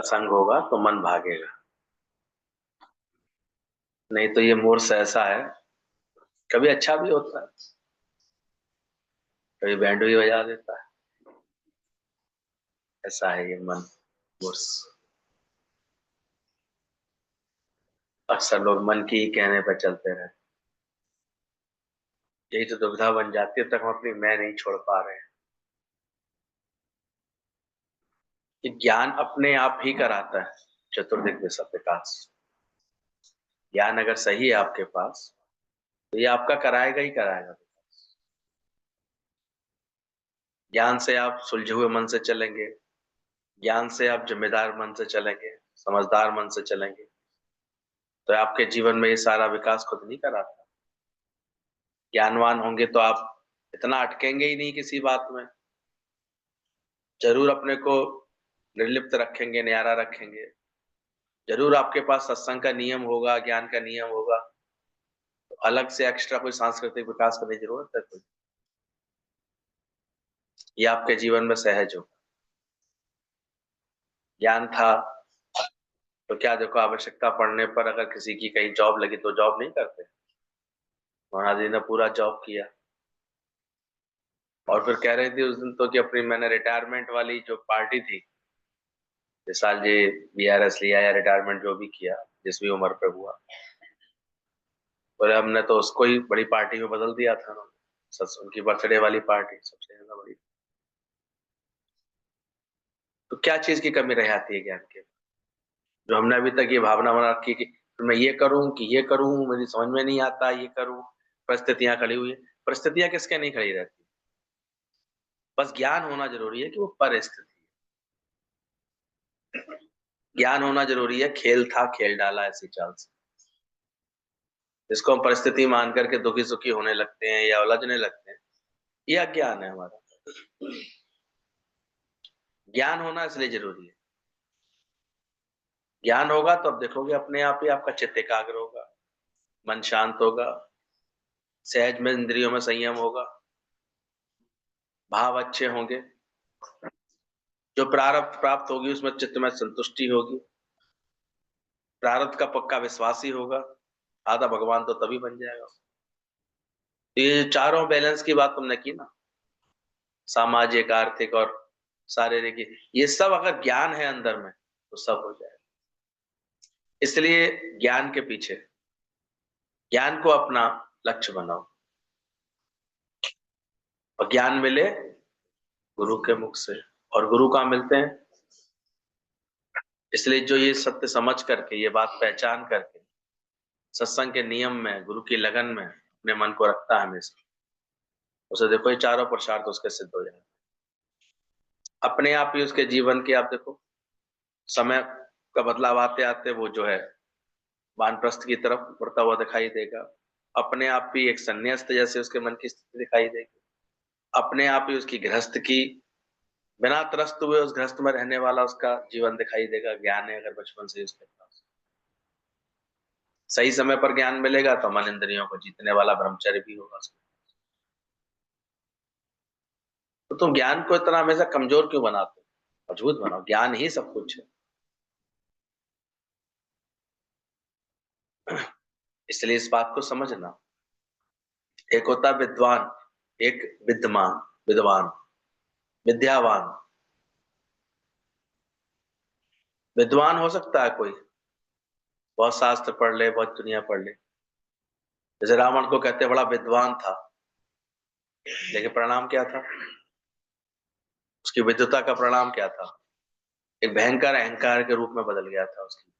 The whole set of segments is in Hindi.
सत्संग होगा तो मन भागेगा, नहीं तो ये मूर्ख ऐसा है, कभी अच्छा भी होता है, कभी बैंड भी बजा देता है, ऐसा है ये मन मूर्ख। अक्सर लोग मन की ही कहने पर चलते रहते, यही तो दुविधा बन जाती है, तक हम अपनी मैं नहीं छोड़ पा रहे हैं। कि ज्ञान अपने आप ही कराता है चतुर्दिक दिशा विकास। ज्ञान अगर सही है आपके पास तो ये आपका कराएगा ही कराएगा। ज्ञान से आप सुलझे हुए मन से चलेंगे, ज्ञान से आप जिम्मेदार मन से चलेंगे, समझदार मन से चलेंगे, तो आपके जीवन में ये सारा विकास खुद नहीं कराता। ज्ञानवान होंगे तो आप इतना अटकेंगे ही नहीं किसी बात में, जरूर अपने को निर्लिप्त रखेंगे, न्यारा रखेंगे, जरूर आपके पास सत्संग का नियम होगा, ज्ञान का नियम होगा, तो अलग से एक्स्ट्रा कोई सांस्कृतिक विकास करने की जरूरत है कोई, ये आपके जीवन में सहज हो। ज्ञान था तो क्या, देखो आवश्यकता पड़ने पर अगर किसी की कहीं जॉब लगी तो जॉब नहीं करते, महाराज जी ने पूरा जॉब किया। और फिर कह रहे थे उस दिन तो कि अपनी मैंने रिटायरमेंट वाली जो पार्टी थी, इस साल जी बीआरएस लिया या रिटायरमेंट जो भी किया, जिस भी उम्र पे हुआ, और हमने तो उसको ही बड़ी पार्टी में बदल दिया था उन्होंने। सच, उनकी बर्थडे वाली पार्टी सबसे ज्यादा बड़ी। तो क्या चीज की कमी रह जाती है ज्ञान के, जो हमने अभी तक ये भावना बना रखी कि मैं ये करूं कि ये करूं, मेरी समझ में नहीं आता, ये करूं, परिस्थितियां खड़ी हुई है। परिस्थितियां किसके नहीं खड़ी रहती, बस ज्ञान होना जरूरी है कि वो परिस्थिति, ज्ञान होना जरूरी है। खेल था, खेल डाला ऐसी चाल से, जिसको हम परिस्थिति मान करके दुखी सुखी होने लगते हैं या उलझने लगते हैं, ये अज्ञान है हमारा। ज्ञान होना इसलिए जरूरी है, ज्ञान होगा तो अब देखोगे अपने आप ही आपका चित्त एकाग्र होगा, मन शांत होगा, सहज में इंद्रियों में संयम होगा, भाव अच्छे होंगे, जो प्रारब्ध प्राप्त होगी उसमें चित्त में संतुष्टि होगी, प्रारब्ध का पक्का विश्वासी होगा, आधा भगवान तो तभी बन जाएगा। तो ये चारों बैलेंस की बात तुमने की ना, सामाजिक आर्थिक और शारीरिक, ये सब अगर ज्ञान है अंदर में तो सब हो जाएगा। इसलिए ज्ञान के पीछे, ज्ञान को अपना लक्ष्य बनाओ, और ज्ञान मिले गुरु के मुख से, और गुरु कहाँ मिलते हैं। इसलिए जो ये सत्य समझ करके, ये बात पहचान करके सत्संग के नियम में, गुरु की लगन में अपने मन को रखता है हमेशा, उसे देखो ये चारों पुरुषार्थ उसके सिद्ध हो जाए अपने आप ही। उसके जीवन की आप देखो, समय का बदलाव आते आते वो जो है वानप्रस्थ की तरफ बढ़ता हुआ दिखाई देगा, अपने आप ही एक संन्यास्त जैसे उसके मन की स्थिति दिखाई देगी, अपने आप ही उसकी गृहस्थ की, बिना त्रस्त हुए उस गृहस्थ में रहने वाला उसका जीवन दिखाई देगा। ज्ञान है अगर बचपन से उसके पास, सही समय पर ज्ञान मिलेगा तो मन इंद्रियों को जीतने वाला ब्रह्मचर्य भी होगा उसमें। तो तुम ज्ञान को इतना हमेशा कमजोर क्यों बनाते हो, मजबूत बनाओ, ज्ञान ही सब कुछ है। इसलिए इस बात को समझना, एक होता विद्वान, एक विद्वान, विद्वान विद्यावान। विद्वान हो सकता है कोई, बहुत शास्त्र पढ़ ले, बहुत दुनिया पढ़ ले, जैसे रावण को कहते बड़ा विद्वान था, लेकिन परिणाम क्या था, उसकी विद्वता का परिणाम क्या था, एक भयंकर अहंकार के रूप में बदल गया था उसकी।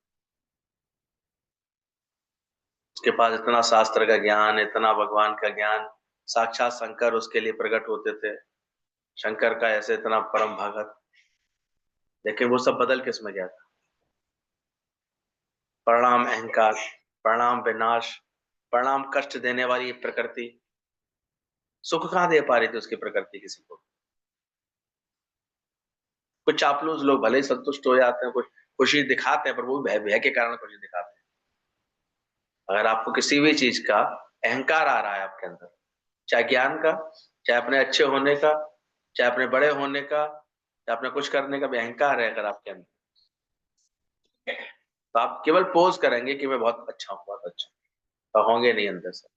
उसके पास इतना शास्त्र का ज्ञान, इतना भगवान का ज्ञान, साक्षात शंकर उसके लिए प्रकट होते थे, शंकर का ऐसे इतना परम भगत, लेकिन वो सब बदल किस में गया था, परिणाम अहंकार, परिणाम विनाश, परिणाम कष्ट देने वाली प्रकृति। सुख कहाँ दे पा रही थी उसकी प्रकृति किसी को। कुछ चापलूस लोग भले ही संतुष्ट हो जाते हैं, कुछ खुशी दिखाते हैं, पर वो भय भय के कारण खुशी दिखाते हैं। अगर आपको किसी भी चीज का अहंकार आ रहा है आपके अंदर, चाहे ज्ञान का, चाहे अपने अच्छे होने का, चाहे अपने बड़े होने का, चाहे अपने कुछ करने का भी अहंकार है अगर आपके अंदर, तो आप केवल पोज करेंगे कि मैं बहुत अच्छा हूं, बहुत अच्छा, तो होंगे नहीं अंदर से।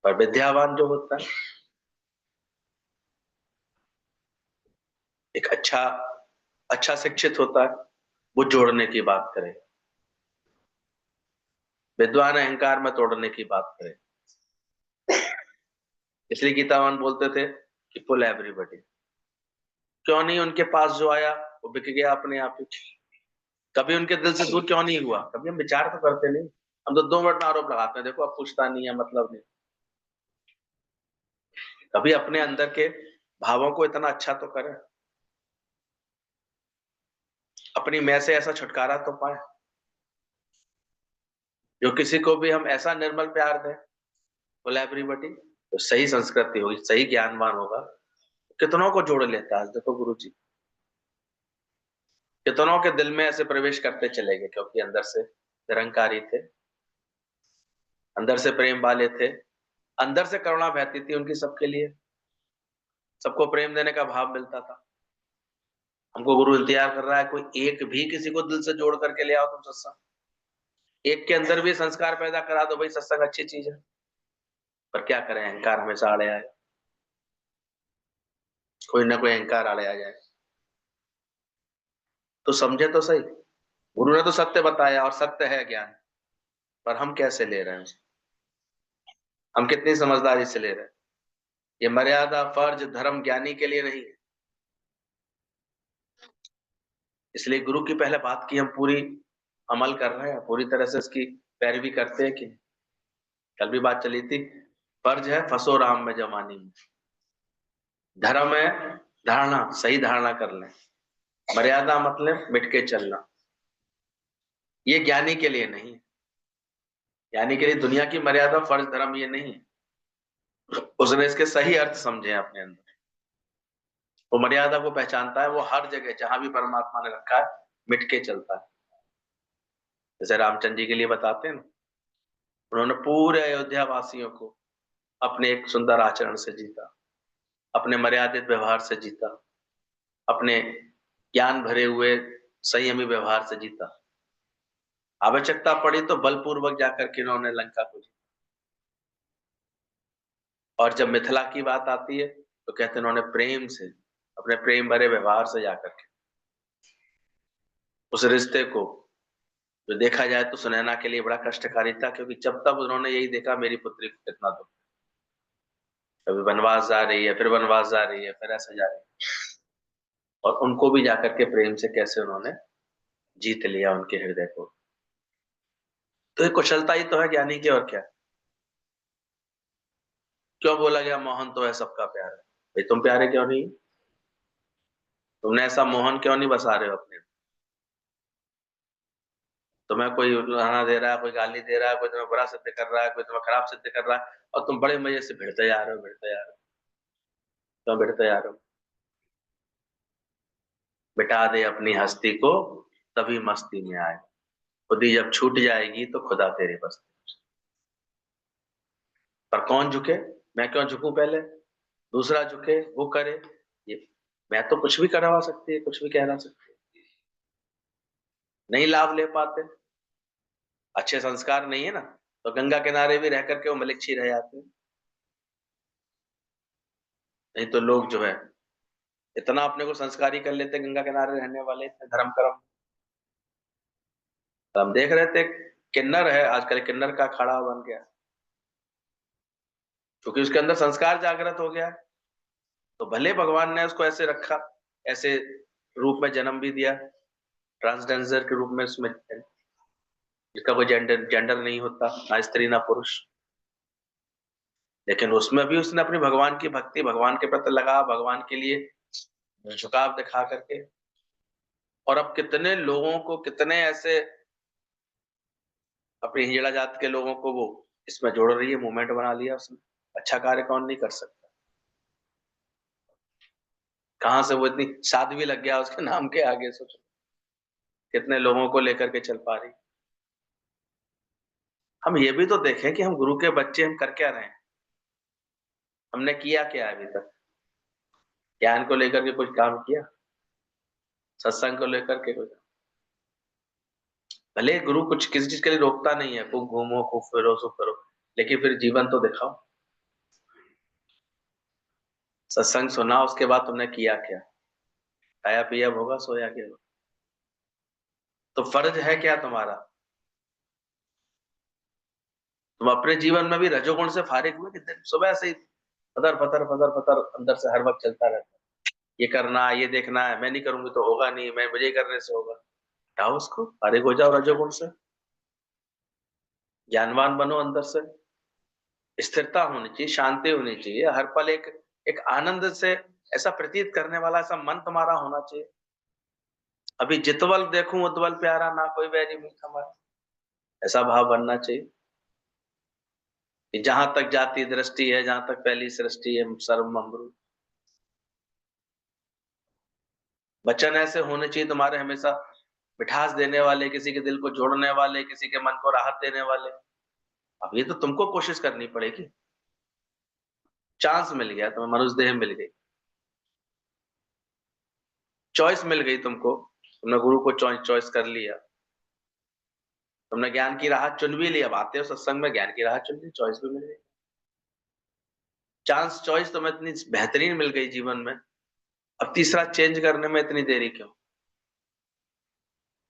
पर विद्यावान जो होता है, एक अच्छा अच्छा शिक्षित होता है, वो जोड़ने की बात करे। विद्वान अहंकार में तोड़ने की बात करे। इसलिए गीतावान बोलते थे कि पुल एवरीबॉडी। क्यों नहीं उनके पास जो आया वो बिक गया अपने आप ही। कभी उनके दिल से दूर क्यों नहीं हुआ? कभी हम विचार तो करते नहीं। हम तो 2 मिनट में आरोप लगाते हैं, देखो अब पूछता नहीं है, मतलब नहीं। कभी अपने अंदर के भावों को इतना अच्छा तो करें, अपनी मैं से ऐसा छुटकारा तो पाए, जो किसी को भी हम ऐसा निर्मल प्यार दें, बोले एवरीबॉडी, तो सही संस्कृति होगी, सही ज्ञानवान होगा, कितनों को जोड़ लेता है। आज देखो गुरु जी कितनों के दिल में ऐसे प्रवेश करते चले गए, क्योंकि अंदर से निरंकारी थे, अंदर से प्रेम वाले थे, अंदर से करुणा बहती थी उनकी सबके लिए, सबको प्रेम देने का भाव मिलता था। हमको गुरु इंतजार कर रहा है, कोई एक भी किसी को दिल से जोड़ करके ले आओ तुम सत्संग। एक के अंदर भी संस्कार पैदा करा दो, भाई सत्संग अच्छी चीज है। पर क्या करें, अहंकार हमेशा आड़े आए, कोई ना कोई अहंकार आड़े आ जाए। तो समझे तो सही, गुरु ने तो सत्य बताया और सत्य है ज्ञान, पर हम कैसे ले रहे हैं उसे? हम कितनी समझदारी से ले रहे हैं? ये मर्यादा फर्ज धर्म ज्ञानी के लिए नहीं है। इसलिए गुरु की पहले बात की हम पूरी अमल कर रहे हैं, पूरी तरह से इसकी पैरवी करते हैं कि नहीं? कल भी बात चली थी, फर्ज है फंसो राम में जवानी में, धर्म है धारणा, सही धारणा कर लें, मर्यादा मतलब मिट के चलना। ये ज्ञानी के लिए नहीं, ज्ञानी के लिए दुनिया की मर्यादा फर्ज धर्म ये नहीं है। उसने इसके सही अर्थ समझे हैं अपने अंदर, वो मर्यादा को पहचानता है, वो हर जगह जहां भी परमात्मा ने रखा है मिट के चलता है। जैसे रामचंद्र जी के लिए बताते हैं ना, उन्होंने पूरे अयोध्या वासियों को अपने एक सुंदर आचरण से जीता, अपने मर्यादित व्यवहार से जीता, अपने ज्ञान भरे हुए संयमी व्यवहार से जीता। आवश्यकता पड़ी तो बलपूर्वक जाकर के इन्होंने लंका को जीता। और जब मिथिला की बात आती है तो कहते हैं उन्होंने प्रेम से, अपने प्रेम भरे व्यवहार से जाकर के उस रिश्ते को, जो देखा जाए तो सुनैना के लिए बड़ा कष्टकारी था, क्योंकि जब तक उन्होंने यही देखा मेरी पुत्री को कितना दुख, कभी वनवास जा रही है, फिर वनवास जा रही है, फिर ऐसे जा रही है, और उनको भी जाकर के प्रेम से कैसे उन्होंने जीत लिया उनके हृदय को। तो ये कुशलता ही तो है ज्ञानी की, और क्या। क्यों बोला गया मोहन तो है सबका प्यार है? भाई तुम प्यारे क्यों नहीं? तुमने ऐसा मोहन क्यों नहीं बसा रहे हो अपने? तुम्हें कोई उलाहना दे रहा है, कोई गाली दे रहा है, कोई तुम्हें बुरा सिद्ध कर रहा है, कोई तुम्हें खराब सिद्ध कर रहा है, और तुम बड़े मजे से भिड़ते जा रहे हो, भिड़ते जा रहे हो। क्यों भिड़ते जा रहे हो? मिटा दे अपनी हस्ती को, तभी मस्ती में आए। खुद ही जब छूट जाएगी तो खुदा तेरे बस्ती। पर कौन झुके? मैं क्यों झुकूं पहले? दूसरा झुके, वो करे। ये मैं तो कुछ भी करवा सकती है, कुछ भी कहना सकती है, नहीं लाभ ले पाते, अच्छे संस्कार नहीं है ना, तो गंगा किनारे भी रह करके वो मलिक्षी रह जाते हैं। नहीं तो लोग जो है इतना अपने को संस्कारी कर लेते, गंगा किनारे रहने वाले इतने धर्म कर्म। तो हम देख रहे थे, किन्नर है आजकल, किन्नर का अखाड़ा बन गया, क्योंकि उसके अंदर संस्कार जागृत हो गया है। तो भले भगवान ने उसको ऐसे रखा, ऐसे रूप में जन्म भी दिया, ट्रांसजेंडर के रूप में, उसमें जिसका कोई जेंडर जेंडर नहीं होता, ना स्त्री ना पुरुष, लेकिन उसमें भी उसने अपनी भगवान की भक्ति, भगवान के प्रति लगा, भगवान के लिए झुकाव दिखा करके। और अब कितने लोगों को, कितने ऐसे अपनी हिजड़ा जात के लोगों को वो इसमें जोड़ रही है, मूवमेंट बना लिया उसने। अच्छा कार्य कौन नहीं कर सकता? कहां से वो इतनी साध्वी लग गया उसके नाम के आगे, सोचो कितने लोगों को लेकर के चल पा रही। हम ये भी तो देखें कि हम गुरु के बच्चे, हम कर क्या रहे हैं, हमने किया क्या अभी तक? ज्ञान को लेकर के कुछ काम किया? सत्संग को लेकर के कुछ? भले गुरु कुछ किसी चीज के लिए रोकता नहीं है, खूब घूमो, खूब फिरो, सो करो, लेकिन फिर जीवन तो दिखाओ। सत्संग सुना, उसके बाद तुमने किया क्या? खाया पिया होगा, सोया क्या होगा? तो फर्ज है क्या तुम्हारा? तुम अपने जीवन में भी रजोगुण से फारिग हुए कितने? सुबह से ही पतर पतर पतर पतर अंदर से हर वक्त चलता रहता है। ये करना है, ये देखना है, मैं नहीं करूंगी तो होगा नहीं, मैं मुझे ही करने से होगा। हटाओ उसको, फारिग हो जाओ रजोगुण से, ज्ञानवान बनो अंदर से। स्थिरता होनी चाहिए, शांति होनी चाहिए, हर पल एक एक आनंद से ऐसा प्रतीत करने वाला ऐसा मन तुम्हारा होना चाहिए। अभी जितवल देखूं उतवल प्यारा, ना कोई वैरी मीत हमारा, ऐसा भाव बनना चाहिए कि जहां तक जाती दृष्टि है, जहां तक पहली सृष्टि है, सर्व अमृत। वचन ऐसे होने चाहिए तुम्हारे हमेशा मिठास देने वाले, किसी के दिल को जोड़ने वाले, किसी के मन को राहत देने वाले। अब ये तो तुमको कोशिश करनी पड़ेगी। चांस मिल गया तुम्हें, मनुष्य देह मिल गई, चॉइस मिल गई तुमको, तुमने गुरु को चॉइस कर लिया, तुमने ज्ञान की राह चुन भी ली। अब आते हो सत्संग में, ज्ञान की राह चुन ली, चॉइस भी मिल गई। चांस चॉइस तुम्हें इतनी बेहतरीन मिल गई जीवन में, अब तीसरा चेंज करने में इतनी देरी क्यों?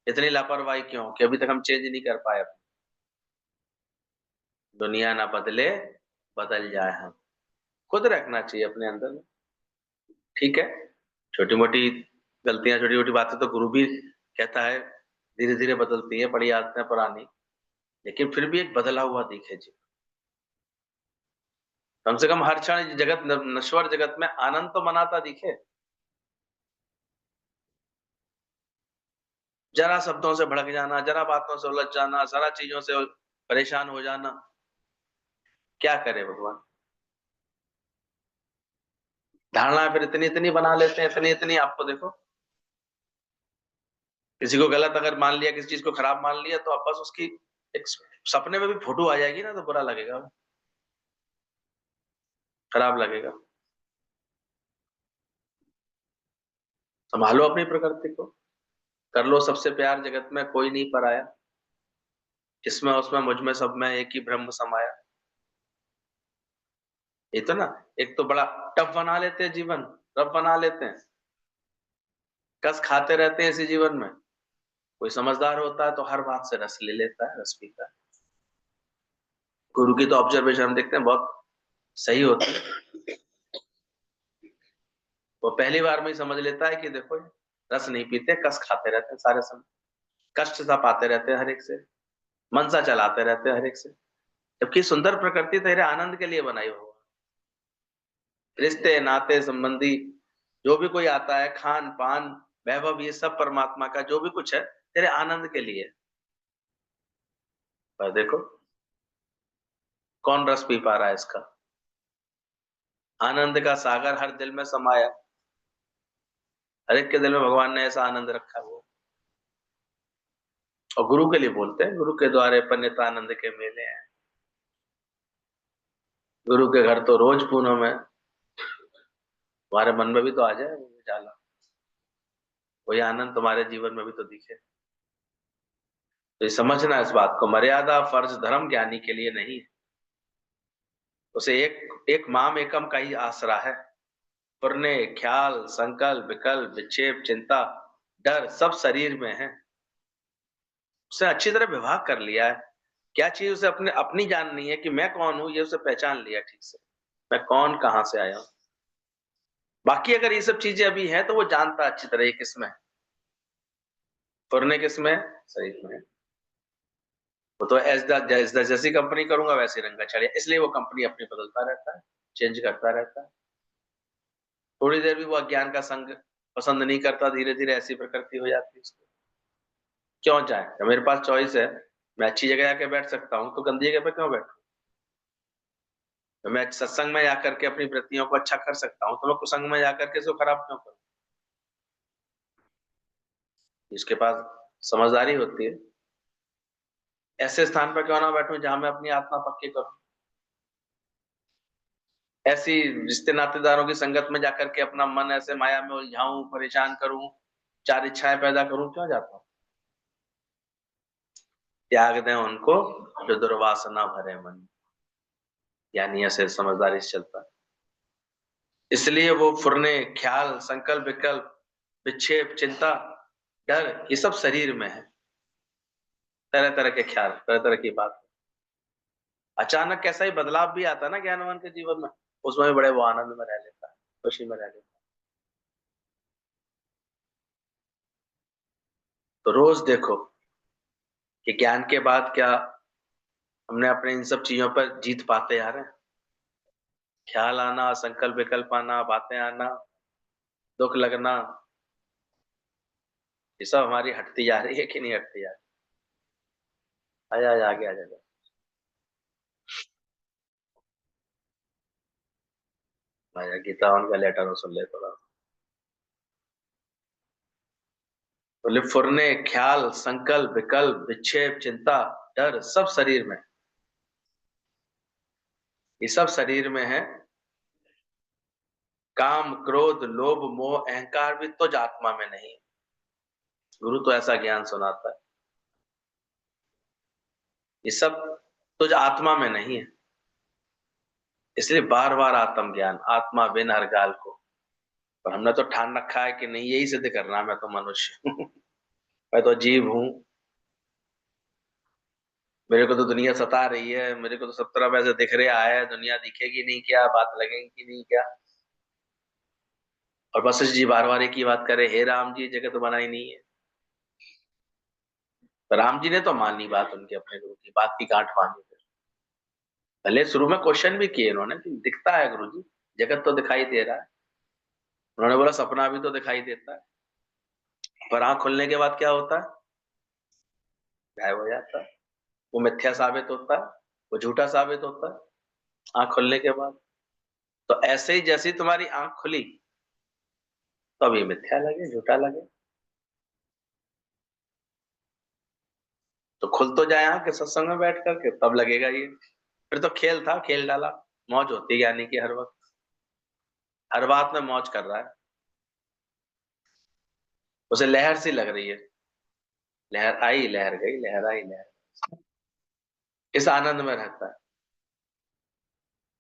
इतनी लापरवाही क्यों कि अभी तक हम चेंज नहीं कर पाए? दुनिया ना बदले, बदल जाए हम। खुद रखना चाहिए अपने अंदर में। ठीक है, छोटी मोटी गलतियां, छोटी छोटी बातें तो गुरु भी कहता है धीरे धीरे बदलती है, बड़ी आदतें पुरानी, लेकिन फिर भी एक बदला हुआ दिखे जी। कम से कम हर क्षण जगत नश्वर जगत में आनंद तो मनाता दिखे। जरा शब्दों से भड़क जाना, जरा बातों से उलझ जाना, जरा चीजों से परेशान हो जाना, क्या करे भगवान? धारणा फिर इतनी इतनी बना लेते हैं, इतनी इतनी। आपको देखो, किसी को गलत अगर मान लिया, किसी चीज को खराब मान लिया, तो अब बस उसकी एक सपने में भी फोटो आ जाएगी ना, तो बुरा लगेगा, खराब लगेगा। संभालो अपनी प्रकृति को, कर लो सबसे प्यार जगत में, कोई नहीं पराया, इसमें उसमें मुझ में सब में एक ही ब्रह्म समाया। ये तो ना, एक तो बड़ा टफ बना लेते हैं जीवन, रफ बना लेते हैं, कस खाते रहते हैं इसी जीवन में। कोई समझदार होता है तो हर बात से रस ले लेता है, रस पीता है। गुरु की तो ऑब्जर्वेशन हम देखते हैं बहुत सही होती है। वो पहली बार में ही समझ लेता है कि देखो, रस नहीं पीते, कस खाते रहते हैं सारे समय, कष्ट सा पाते रहते हैं हर एक से, मन सा चलाते रहते हैं हर एक से। जबकि सुंदर प्रकृति तेरे आनंद के लिए बनाई हो। रिश्ते नाते संबंधी जो भी कोई आता है, खान पान वैभव, ये सब परमात्मा का जो भी कुछ है तेरे आनंद के लिए। पर देखो, कौन रस पी पा रहा है इसका? आनंद का सागर हर दिल में समाया, हर एक के दिल में भगवान ने ऐसा आनंद रखा हुआ। और गुरु के लिए बोलते हैं, गुरु के द्वारे पर नित्यानंद के मेले हैं। गुरु के घर तो रोज पूनम है। तुम्हारे मन में भी तो आ जाए वो उजाला, वही आनंद तुम्हारे जीवन में भी तो दिखे। तो ये समझना इस बात को, मर्यादा फर्ज धर्म ज्ञानी के लिए नहीं है। उसे एक एक माम एकम का ही आसरा है। पुरने ख्याल, संकल्प, विकल्प, विक्षेप, चिंता, डर सब शरीर में है। उसने अच्छी तरह विभाग कर लिया है। क्या चीज उसे अपने अपनी जाननी है कि मैं कौन हूं, ये उसे पहचान लिया ठीक से, मैं कौन कहां से आया हूं। बाकी अगर ये सब चीजें अभी हैं तो वो जानता अच्छी तरह ये किसमें है। पुरने किसमें है? शरीर में है। वो तो जैसी कंपनी करूंगा वैसे रंगा चढ़िया, इसलिए वो कंपनी अपनी बदलता रहता है, चेंज करता रहता है। थोड़ी देर भी वो अज्ञान का संग पसंद नहीं करता, धीरे धीरे ऐसी प्रकृति हो जाती है उसकी। क्यों जाए, जब मेरे पास चॉइस है, मैं अच्छी जगह जाके बैठ सकता हूँ, तो गंदी जगह पे क्यों बैठूं? तो मैं सत्संग में जाकर के अपनी वृत्तियों को अच्छा कर सकता हूँ, तो मैं कुसंग में जाकर के इसको खराब क्यों करूं? जिसके पास समझदारी होती है, ऐसे स्थान पर क्यों ना बैठूं जहां मैं अपनी आत्मा पक्की करूं। ऐसी रिश्ते नातेदारों की संगत में जाकर के अपना मन ऐसे माया में उलझाऊं, परेशान करूं, चार इच्छाएं पैदा करूं, क्यों जाता हूं? त्याग दें उनको जो दुर्वासना भरे मन, यानी ऐसे समझदारी से चलता है। इसलिए वो फुरने, ख्याल, संकल्प, विकल्प, विक्षेप, चिंता, डर, ये सब शरीर में है। तरह तरह के ख्याल, तरह तरह की बात, अचानक कैसा ही बदलाव भी आता है ना ज्ञानवान के जीवन में, उसमें भी बड़े वो आनंद में रह लेता है, खुशी में रह लेता है। तो रोज देखो कि ज्ञान के बाद क्या हमने अपने इन सब चीजों पर जीत पाते आ रहे हैं। ख्याल आना, संकल्प विकल्प आना, बातें आना, दुख लगना, ये सब हमारी हटती जा रही है कि नहीं हटती जा रही? आजा आजा आगे आ जा। आजा गीता उनका लेटर हो, सुन ले थोड़ा। बोले फुरने, ख्याल, संकल्प, विकल्प, विक्षेप, चिंता, डर, सब शरीर में, ये सब शरीर में है। काम, क्रोध, लोभ, मोह, अहंकार भी तुझ आत्मा में नहीं। गुरु तो ऐसा ज्ञान सुनाता है, ये सब तुझ आत्मा में नहीं है। इसलिए बार बार आत्म ज्ञान, आत्मा बिन हर गाल को। पर हमने तो ठान रखा है कि नहीं, यही सिद्ध करना, मैं तो मनुष्य हूं, मैं तो जीव हूं, मेरे को तो दुनिया सता रही है, मेरे को तो सब तरफ ऐसे दिख रहा है, दुनिया दिखेगी नहीं क्या, बात लगेगी नहीं क्या। और वशिष्ठ जी बार बार एक ही बात करे, हे राम जी जगत बनाई नहीं है। तो राम जी ने तो मानी बात, उनके अपने गुरु की बात की गांठ बांधी। भले शुरू में क्वेश्चन भी किए इन्होंने कि दिखता है गुरु जी, जगत तो दिखाई दे रहा है। उन्होंने बोला सपना भी तो दिखाई देता है, पर आंख खुलने के बाद क्या होता है, गायब हो जाता है, वो मिथ्या साबित होता है, वो झूठा साबित होता है आंख खुलने के बाद। तो ऐसे ही जैसे ही तुम्हारी आंख खुली, तो अब ये मिथ्या लगे, झूठा लगे, तो खुल तो जाए आंख के सत्संग में बैठ करके, तब लगेगा ये। फिर तो खेल था, खेल डाला, मौज होती है ज्ञानी की हर वक्त, हर बात में मौज कर रहा है, उसे लहर सी लग रही है, लहर आई लहर गई, लहर आई लहर, इस आनंद में रहता है।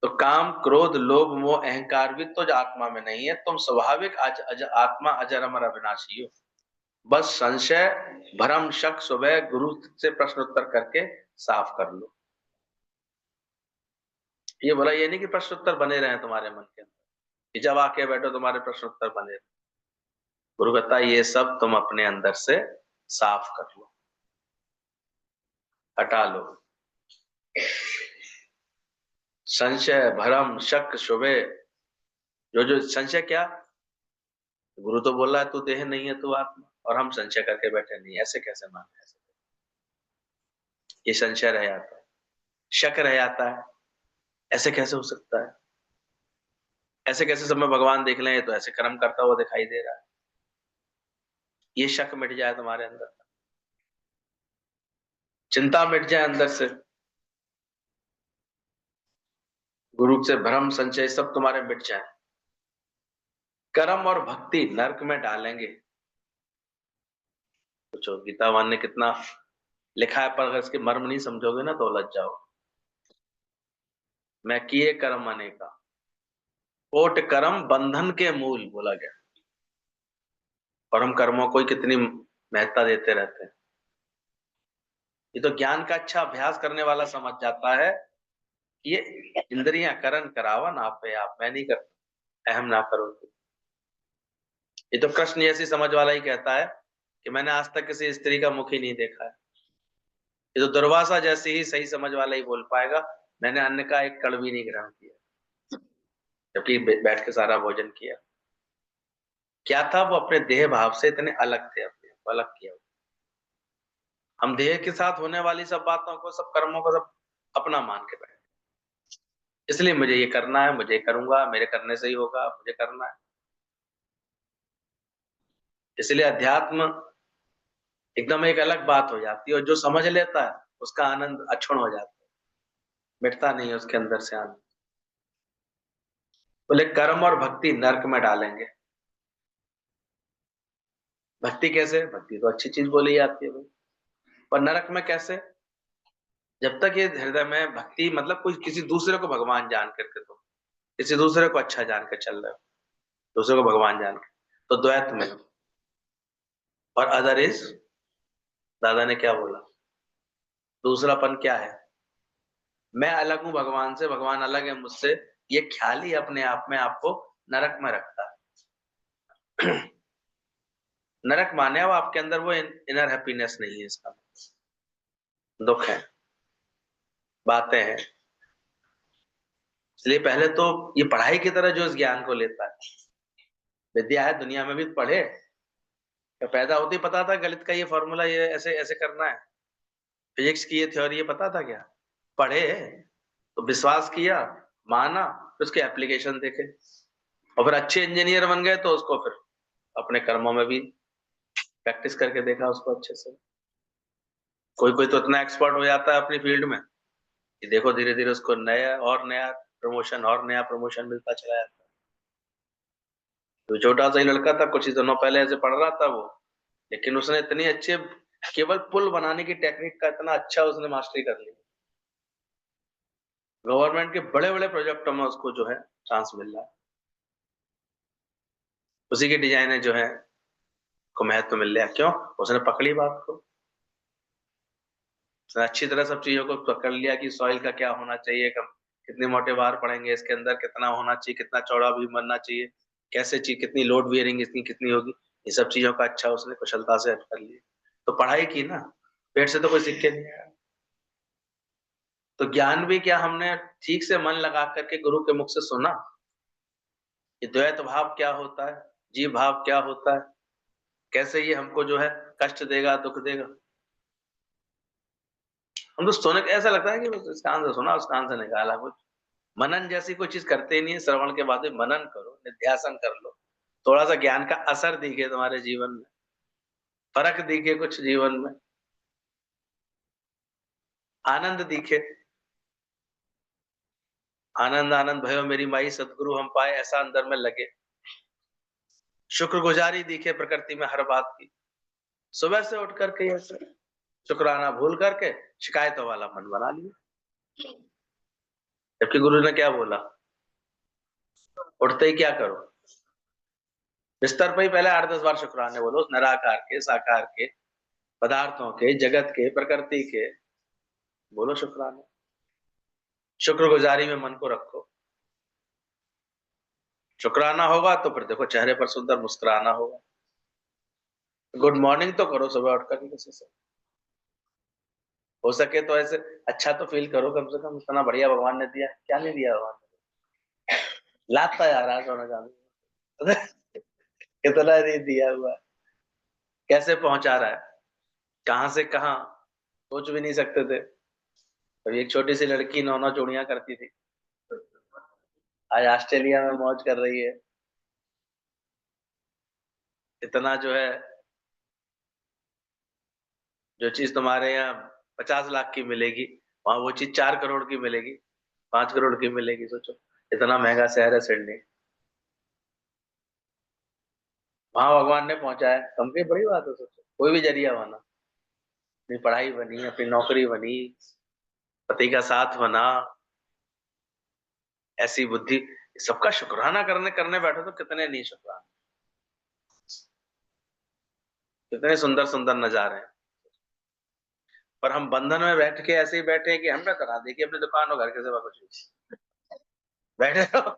तो काम, क्रोध, लोभ, मोह, अहंकार भी तुझ आत्मा में नहीं है, तुम स्वाभाविक आत्मा अजर अमर अविनाशी हो। बस संशय, भ्रम, शक सुबह गुरु से प्रश्न उत्तर करके साफ कर लो। ये बोला ये नहीं कि प्रश्न उत्तर बने रहे तुम्हारे मन के अंदर, कि जब आके बैठो तुम्हारे प्रश्न उत्तर बने रहे। गुरु कहता है ये सब तुम अपने अंदर से साफ कर लो, हटा लो। संशय, भ्रम, शक, शुबह, जो जो संशय क्या, गुरु तो बोल रहा है तू देह नहीं है तू आत्मा, और हम संशय करके बैठे, नहीं ऐसे कैसे माने, ऐसे ये संशय रह जाता है, शक रह जाता है, ऐसे कैसे हो सकता है, ऐसे कैसे सब में भगवान देख लें, ये तो ऐसे कर्म करता हुआ दिखाई दे रहा है। ये शक मिट जाए तुम्हारे अंदर, चिंता मिट जाए अंदर से, गुरु से भ्रम संशय सब तुम्हारे मिट जाए, कर्म और भक्ति नरक में डालेंगे। सोचो गीतावान ने कितना लिखा है, पर अगर इसके मर्म नहीं समझोगे ना तो उलझ जाओ। मैं किए कर्म अनेका, कोट कर्म बंधन के मूल, बोला गया। और हम कर्मों को ही कितनी महत्ता देते रहते हैं। ये तो ज्ञान का अच्छा अभ्यास करने वाला समझ जाता है, ये इंद्रियां करण करावन आपे आप, मैं नहीं करता, अहम ना करो। ये तो कृष्ण जैसी समझ वाला ही कहता है कि मैंने आज तक किसी स्त्री का मुख ही नहीं देखा है। ये तो दुर्वासा जैसी ही सही समझ वाला ही बोल पाएगा, मैंने अन्न का एक कण भी नहीं ग्रहण किया, जबकि बैठ के सारा भोजन किया। क्या था, वो अपने देह भाव से इतने अलग थे, अपने आप को अलग किया। हम देह के साथ होने वाली सब बातों को, सब कर्मों को सब अपना मान के बैठे, इसलिए मुझे ये करना है, मुझे करूंगा, मेरे करने से ही होगा, मुझे करना है। इसलिए अध्यात्म एकदम एक अलग बात हो जाती है, और जो समझ लेता है उसका आनंद अक्षुण हो जाता है, मिटता नहीं है उसके अंदर से आनंद। बोले कर्म और भक्ति नरक में डालेंगे। भक्ति कैसे, भक्ति तो अच्छी चीज बोली जाती है भाई, पर नरक में कैसे, जब तक ये हृदय में भक्ति मतलब कोई किसी दूसरे को भगवान जान करके, तो किसी दूसरे को अच्छा जान कर चल रहे हो, दूसरे को भगवान जान के, तो द्वैत में। और अदर इज, दादा ने क्या बोला, दूसरापन क्या है, मैं अलग हूं भगवान से, भगवान अलग है मुझसे, ये ख्याल ही अपने आप में आपको नरक में रखता है। नरक माने अब आपके अंदर वो इनर हैप्पीनेस नहीं है, इसका दुख है, बातें हैं। इसलिए पहले तो ये पढ़ाई की तरह जो इस ज्ञान को लेता है, विद्या है, दुनिया में भी पढ़े, क्या पैदा होते ही पता था गणित का ये फॉर्मूला ये ऐसे ऐसे करना है, फिजिक्स की ये थ्योरी ये पता था क्या? पढ़े, तो विश्वास किया, माना, फिर उसके एप्लीकेशन देखे, और फिर अच्छे इंजीनियर बन गए, तो उसको फिर अपने कर्मों में भी प्रैक्टिस करके देखा उसको अच्छे से। कोई कोई तो इतना एक्सपर्ट हो जाता है अपनी फील्ड में कि देखो धीरे धीरे उसको नया और नया प्रमोशन और नया प्रमोशन मिलता चला जाता है। तो छोटा सा ही लड़का था, कुछ ही दिनों पहले ऐसे पढ़ रहा था वो, लेकिन उसने इतनी अच्छे, केवल पुल बनाने की टेक्निक का इतना अच्छा उसने मास्टरी कर ली, गवर्नमेंट के बड़े बड़े प्रोजेक्टों में उसको जो है चांस मिल रहा है, उसी की डिजाइने जो है को महत्व मिल रहा है। क्यों? उसने पकड़ी बात को, उसने अच्छी तरह सब चीजों को पकड़ लिया कि सॉइल का क्या होना चाहिए, कम कितने मोटे बार पड़ेंगे इसके अंदर, कितना होना चाहिए, कितना चौड़ा भी बनना चाहिए, कैसे चीज कितनी लोड बियरिंग इसकी कितनी होगी, ये सब चीजों का अच्छा उसने कुशलता से कर लिया। तो पढ़ाई की ना, पेट से तो कोई सीख के नहीं आया। तो ज्ञान भी क्या हमने ठीक से मन लगा करके गुरु के मुख से सुना कि द्वैत भाव क्या होता है, जीव भाव क्या होता है, कैसे ये हमको जो है कष्ट देगा, दुख देगा। हम तो सोने ऐसा लगता है कि बस इस कान से सुना उस कान से निकाला, कुछ मनन जैसी कोई चीज करते ही नहीं है। श्रवण के बाद में मनन करो, निध्यासन कर लो, थोड़ा सा ज्ञान का असर दिखे तुम्हारे जीवन में, फर्क दिखे कुछ जीवन में, आनंद दिखे, आनंद आनंद भयो मेरी माई सतगुरु हम पाए, ऐसा अंदर में लगे, शुक्रगुजारी दिखे प्रकृति में हर बात की, सुबह से उठ करके ऐसे शुक्राना भूल करके शिकायतों वाला मन बना लिया। जबकि गुरु ने क्या बोला, उठते ही क्या करो, बिस्तर पे ही पहले 8-10 बार शुक्राने बोलो, उस निराकार के, साकार के, पदार्थों के, जगत के, प्रकृति के, बोलो शुक्राने, शुक्रगुजारी में मन को रखो। शुक्राना होगा तो फिर देखो चेहरे पर सुंदर मुस्कुराना होगा। गुड मॉर्निंग तो करो सुबह उठकर किसी से, हो सके तो ऐसे अच्छा तो फील करो, कम से कम इतना बढ़िया भगवान ने दिया, क्या नहीं दिया भगवान ने, लाता यार आज होना चाहिए। कितना नहीं दिया हुआ, कैसे पहुंचा रहा है, कहां से कहां, सोच भी नहीं सकते थे। तो एक छोटी सी लड़की 9-9 चूड़ियां करती थी, आज ऑस्ट्रेलिया में मौज कर रही है। इतना जो है, जो चीज तुम्हारे यहाँ 50 लाख की मिलेगी, वहां वो चीज 4 करोड़ की मिलेगी, 5 करोड़ की मिलेगी। सोचो इतना महंगा शहर है सिडनी, वहां भगवान ने पहुंचाया, कम की बड़ी बात है। सोचो कोई भी जरिया बना, अपनी पढ़ाई बनी, अपनी नौकरी बनी, पति का साथ बना, ऐसी बुद्धि, सबका शुक्राना करने करने बैठो तो कितने नहीं शुक्राना, कितने सुंदर सुंदर नजारे हैं। पर हम बंधन में बैठ के ऐसे ही बैठे हैं कि हमने करा दी कि अपनी दुकान और घर के सिवा कुछ नहीं, बैठे रहो,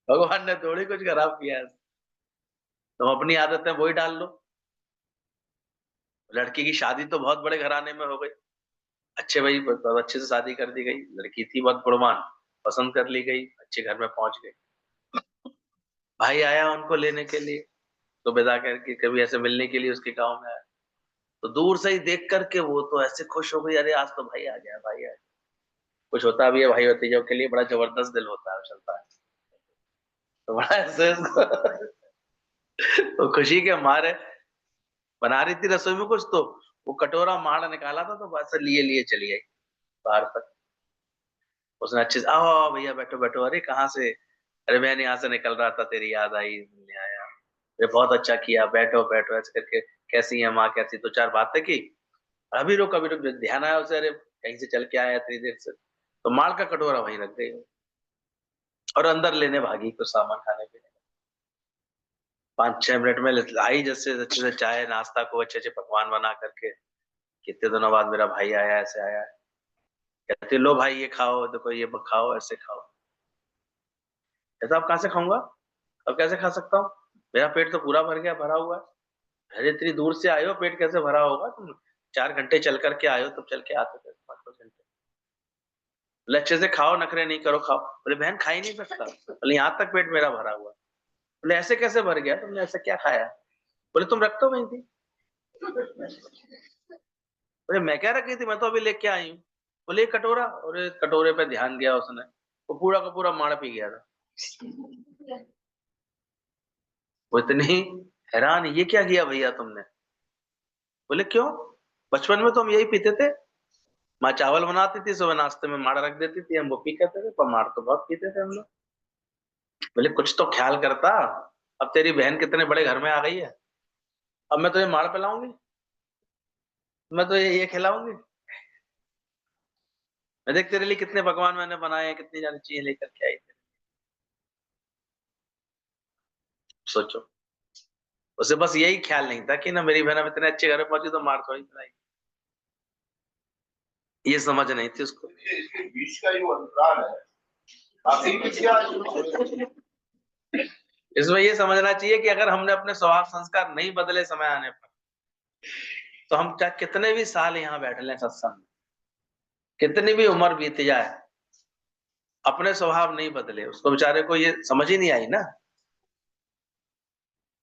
भगवान ने थोड़ी कुछ खराब किया है। तुम अपनी आदतें वही डाल लो। लड़की की शादी तो बहुत बड़े घराने में हो गई, अच्छे भाई बहुत अच्छे से शादी कर दी गई, लड़की थी बहुत गुणवान, पसंद कर ली गई, अच्छे घर में पहुंच गई, भाई आया उनको लेने के लिए, तो विदा करके कभी ऐसे मिलने के लिए उसके गांव में आया, तो दूर से ही देख करके वो तो ऐसे खुश हो गई, अरे आज तो भाई आ गया, भाई आ गया। कुछ होता भी है भाई भतीजों के लिए, बड़ा जबरदस्त दिल होता है, चलता है, तो बड़ा ऐसे उसको तो खुशी के मारे बना रही थी रसोई में कुछ, तो वो कटोरा माड़ निकाला था, तो बस लिए लिए चली आई बाहर तक। उसने अच्छे से, आओ आओ भैया बैठो बैठो, अरे कहाँ से, अरे मैं यहाँ से निकल रहा था, तेरी याद आई मिलने आया, अरे बहुत अच्छा किया, बैठो बैठो, ऐसे करके, कैसी है माँ, कैसी, 2-4 बातें की, अभी रुक ध्यान आया उसे, अरे कहीं से चल के आया इतनी देर से, तो माल का कटोरा वहीं रख गई और अंदर लेने भागी कुछ सामान खाने पीने। 5-6 मिनट में आई, जैसे अच्छे से चाय नाश्ता को अच्छे अच्छे पकवान बना करके, कितने दिनों बाद मेरा भाई आया, ऐसे आया है। कहती लो भाई ये खाओ, देखो ये खाओ, ऐसे खाओ। कहता अब कहाँ से खाऊंगा, अब कैसे खा सकता हूँ, मेरा पेट तो पूरा भर गया, भरा हुआ है। अरे इतनी दूर से आए हो, पेट कैसे भरा होगा, तुम 4 घंटे चल करके आए हो, तब चल के आते थे 5-5 घंटे। बोले अच्छे से खाओ, नखरे नहीं करो, खाओ। बोले बहन खा ही नहीं सकता, बोले यहाँ तक पेट मेरा भरा हुआ। बोले ऐसे कैसे भर गया, तुमने ऐसा क्या खाया। बोले तुम रख तो वहीं थी। बोले मैं क्या रखी थी, मैं तो अभी लेके आई हूँ। बोले कटोरा, और कटोरे पे ध्यान दिया उसने, वो पूरा का पूरा माड़ पी गया था। वो इतनी हैरान, ये क्या किया भैया तुमने। बोले क्यों, बचपन में तो हम यही पीते थे, माँ चावल बनाती थी, सुबह नाश्ते में माड़ रख देती थी, हम वो पी करते थे, पर माड़ तो बहुत पीते थे हम लोग। बोले कुछ तो ख्याल करता, अब तेरी बहन कितने बड़े घर में आ गई है, अब मैं तुझे माड़ पिलाऊंगी, मैं तो ये खिलाऊंगी। मैं देख तेरे लिए कितने पकवान मैंने बनाए हैं, कितनी सारी चीजें लेकर के आई थी। सोचो, उसे बस यही ख्याल नहीं था कि ना मेरी बहन अब इतने अच्छे घर में पहुंची तो मार थोड़ी पिलाई, ये समझ नहीं थी उसको। इसके बीच का जो अंतराल है, काफी क्या इसमें ये समझना चाहिए कि अगर हमने अपने स्वभाव संस्कार नहीं बदले समय आने पर, तो हम चाहे कितने भी साल यहाँ बैठ लें सत्संग में, कितनी भी उम्र बीत जाए, अपने स्वभाव नहीं बदले, उसको बेचारे को ये समझ ही नहीं आई ना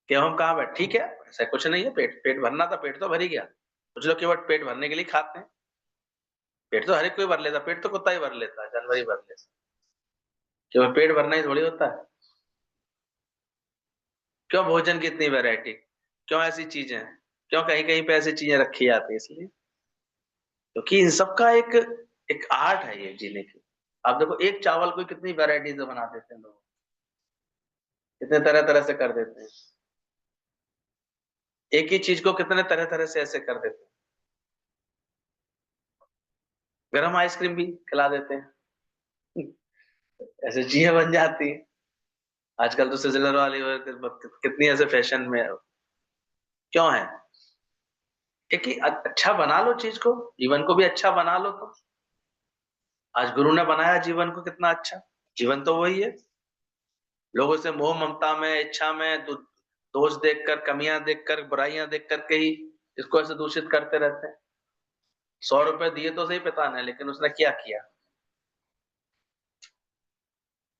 कि हम कहाँ बैठ, ठीक है ऐसा कुछ नहीं है, पेट पेट भरना था, पेट तो भर ही गया। कुछ लोग केवल पेट भरने के लिए खाते हैं, पेट तो हर एक कोई भर लेता, पेट तो कुत्ता ही भर लेता है, जानवर ही भर लेता है, केवल पेट भरना ही थोड़ी होता है। क्यों भोजन की इतनी वैरायटी, क्यों ऐसी चीजें, क्यों कहीं कहीं पे ऐसी चीजें रखी जाती है, इसलिए क्योंकि इन सबका एक एक आर्ट है ये जीने की। आप देखो एक चावल को कितनी वैरायटी से बना देते हैं लोग, कितने तरह तरह से कर देते हैं, एक ही चीज को कितने तरह तरह से ऐसे कर देते हैं। गरम आइसक्रीम भी खिला देते हैं, ऐसे चीजें बन जाती है। आजकल तो सिजलर वाली और कितनी ऐसे फैशन में क्यों है, एक ही अच्छा बना लो चीज को, जीवन को भी अच्छा बना लो। तो आज गुरु ने बनाया जीवन को कितना अच्छा, जीवन तो वही है। लोगों से मोह ममता में, इच्छा में, दोष देखकर, कमियां देखकर, बुराइयां देख करके ही इसको ऐसे दूषित करते रहते हैं। 100 रुपए दिए तो सही पिता ने, लेकिन उसने क्या किया,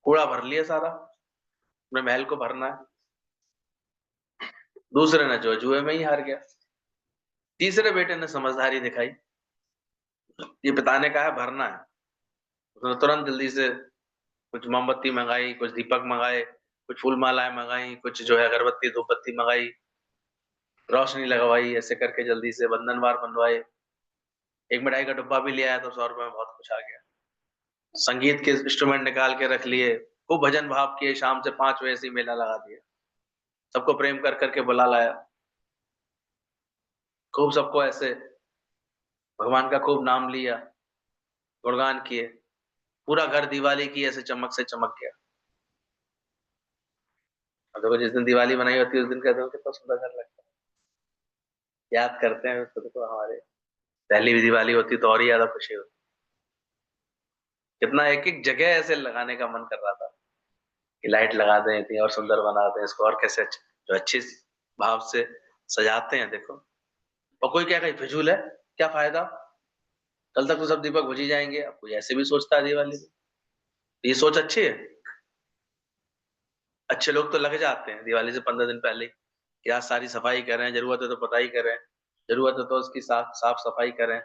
कूड़ा भर लिया सारा, अपने महल को भरना है। दूसरे ने जो जुए में ही हार गया। तीसरे बेटे ने समझदारी दिखाई, ये पिता ने कहा है भरना है, उसने तुरंत जल्दी से कुछ मोमबत्ती मंगाई, कुछ दीपक मंगाए, कुछ फूल मालाएं मंगाई, कुछ जो है अगरबत्ती धूपबत्ती मंगाई, रोशनी लगवाई, ऐसे करके जल्दी से बंधनवार बनवाए। एक मिठाई का डब्बा भी ले आया तो 100 रुपए में बहुत कुछ आ गया। संगीत के इंस्ट्रूमेंट निकाल के रख लिए, खूब भजन भाव किए, शाम से 5 बजे से ही मेला लगा दिया, सबको प्रेम कर करके बुला लाया, खूब सबको ऐसे भगवान का खूब नाम लिया, गुणगान किए, पूरा घर दिवाली की ऐसे चमक से चमक गया। अब देखो जिस दिन दिवाली बनाई होती है उस दिन कहते हो कितना सुंदर घर लगता है, याद करते हैं उसको, देखो हमारे पहली भी दिवाली होती तो और ही ज्यादा खुशी होती। कितना एक एक जगह ऐसे लगाने का मन कर रहा था कि लाइट लगा दें, इतनी और सुंदर बना दें इसको, और कैसे जो अच्छे भाव से सजाते हैं देखो। और कोई क्या कहे फिजूल है, क्या फायदा, कल तक तो सब दीपक बुझ ही जाएंगे। अब कोई ऐसे भी सोचता है दिवाली में, ये सोच अच्छी है। अच्छे लोग तो लग जाते हैं दिवाली से 15 दिन पहले ही, कि आज सारी सफाई करें, जरूरत है तो पुताई करें, जरूरत है तो उसकी साफ साफ सफाई करें,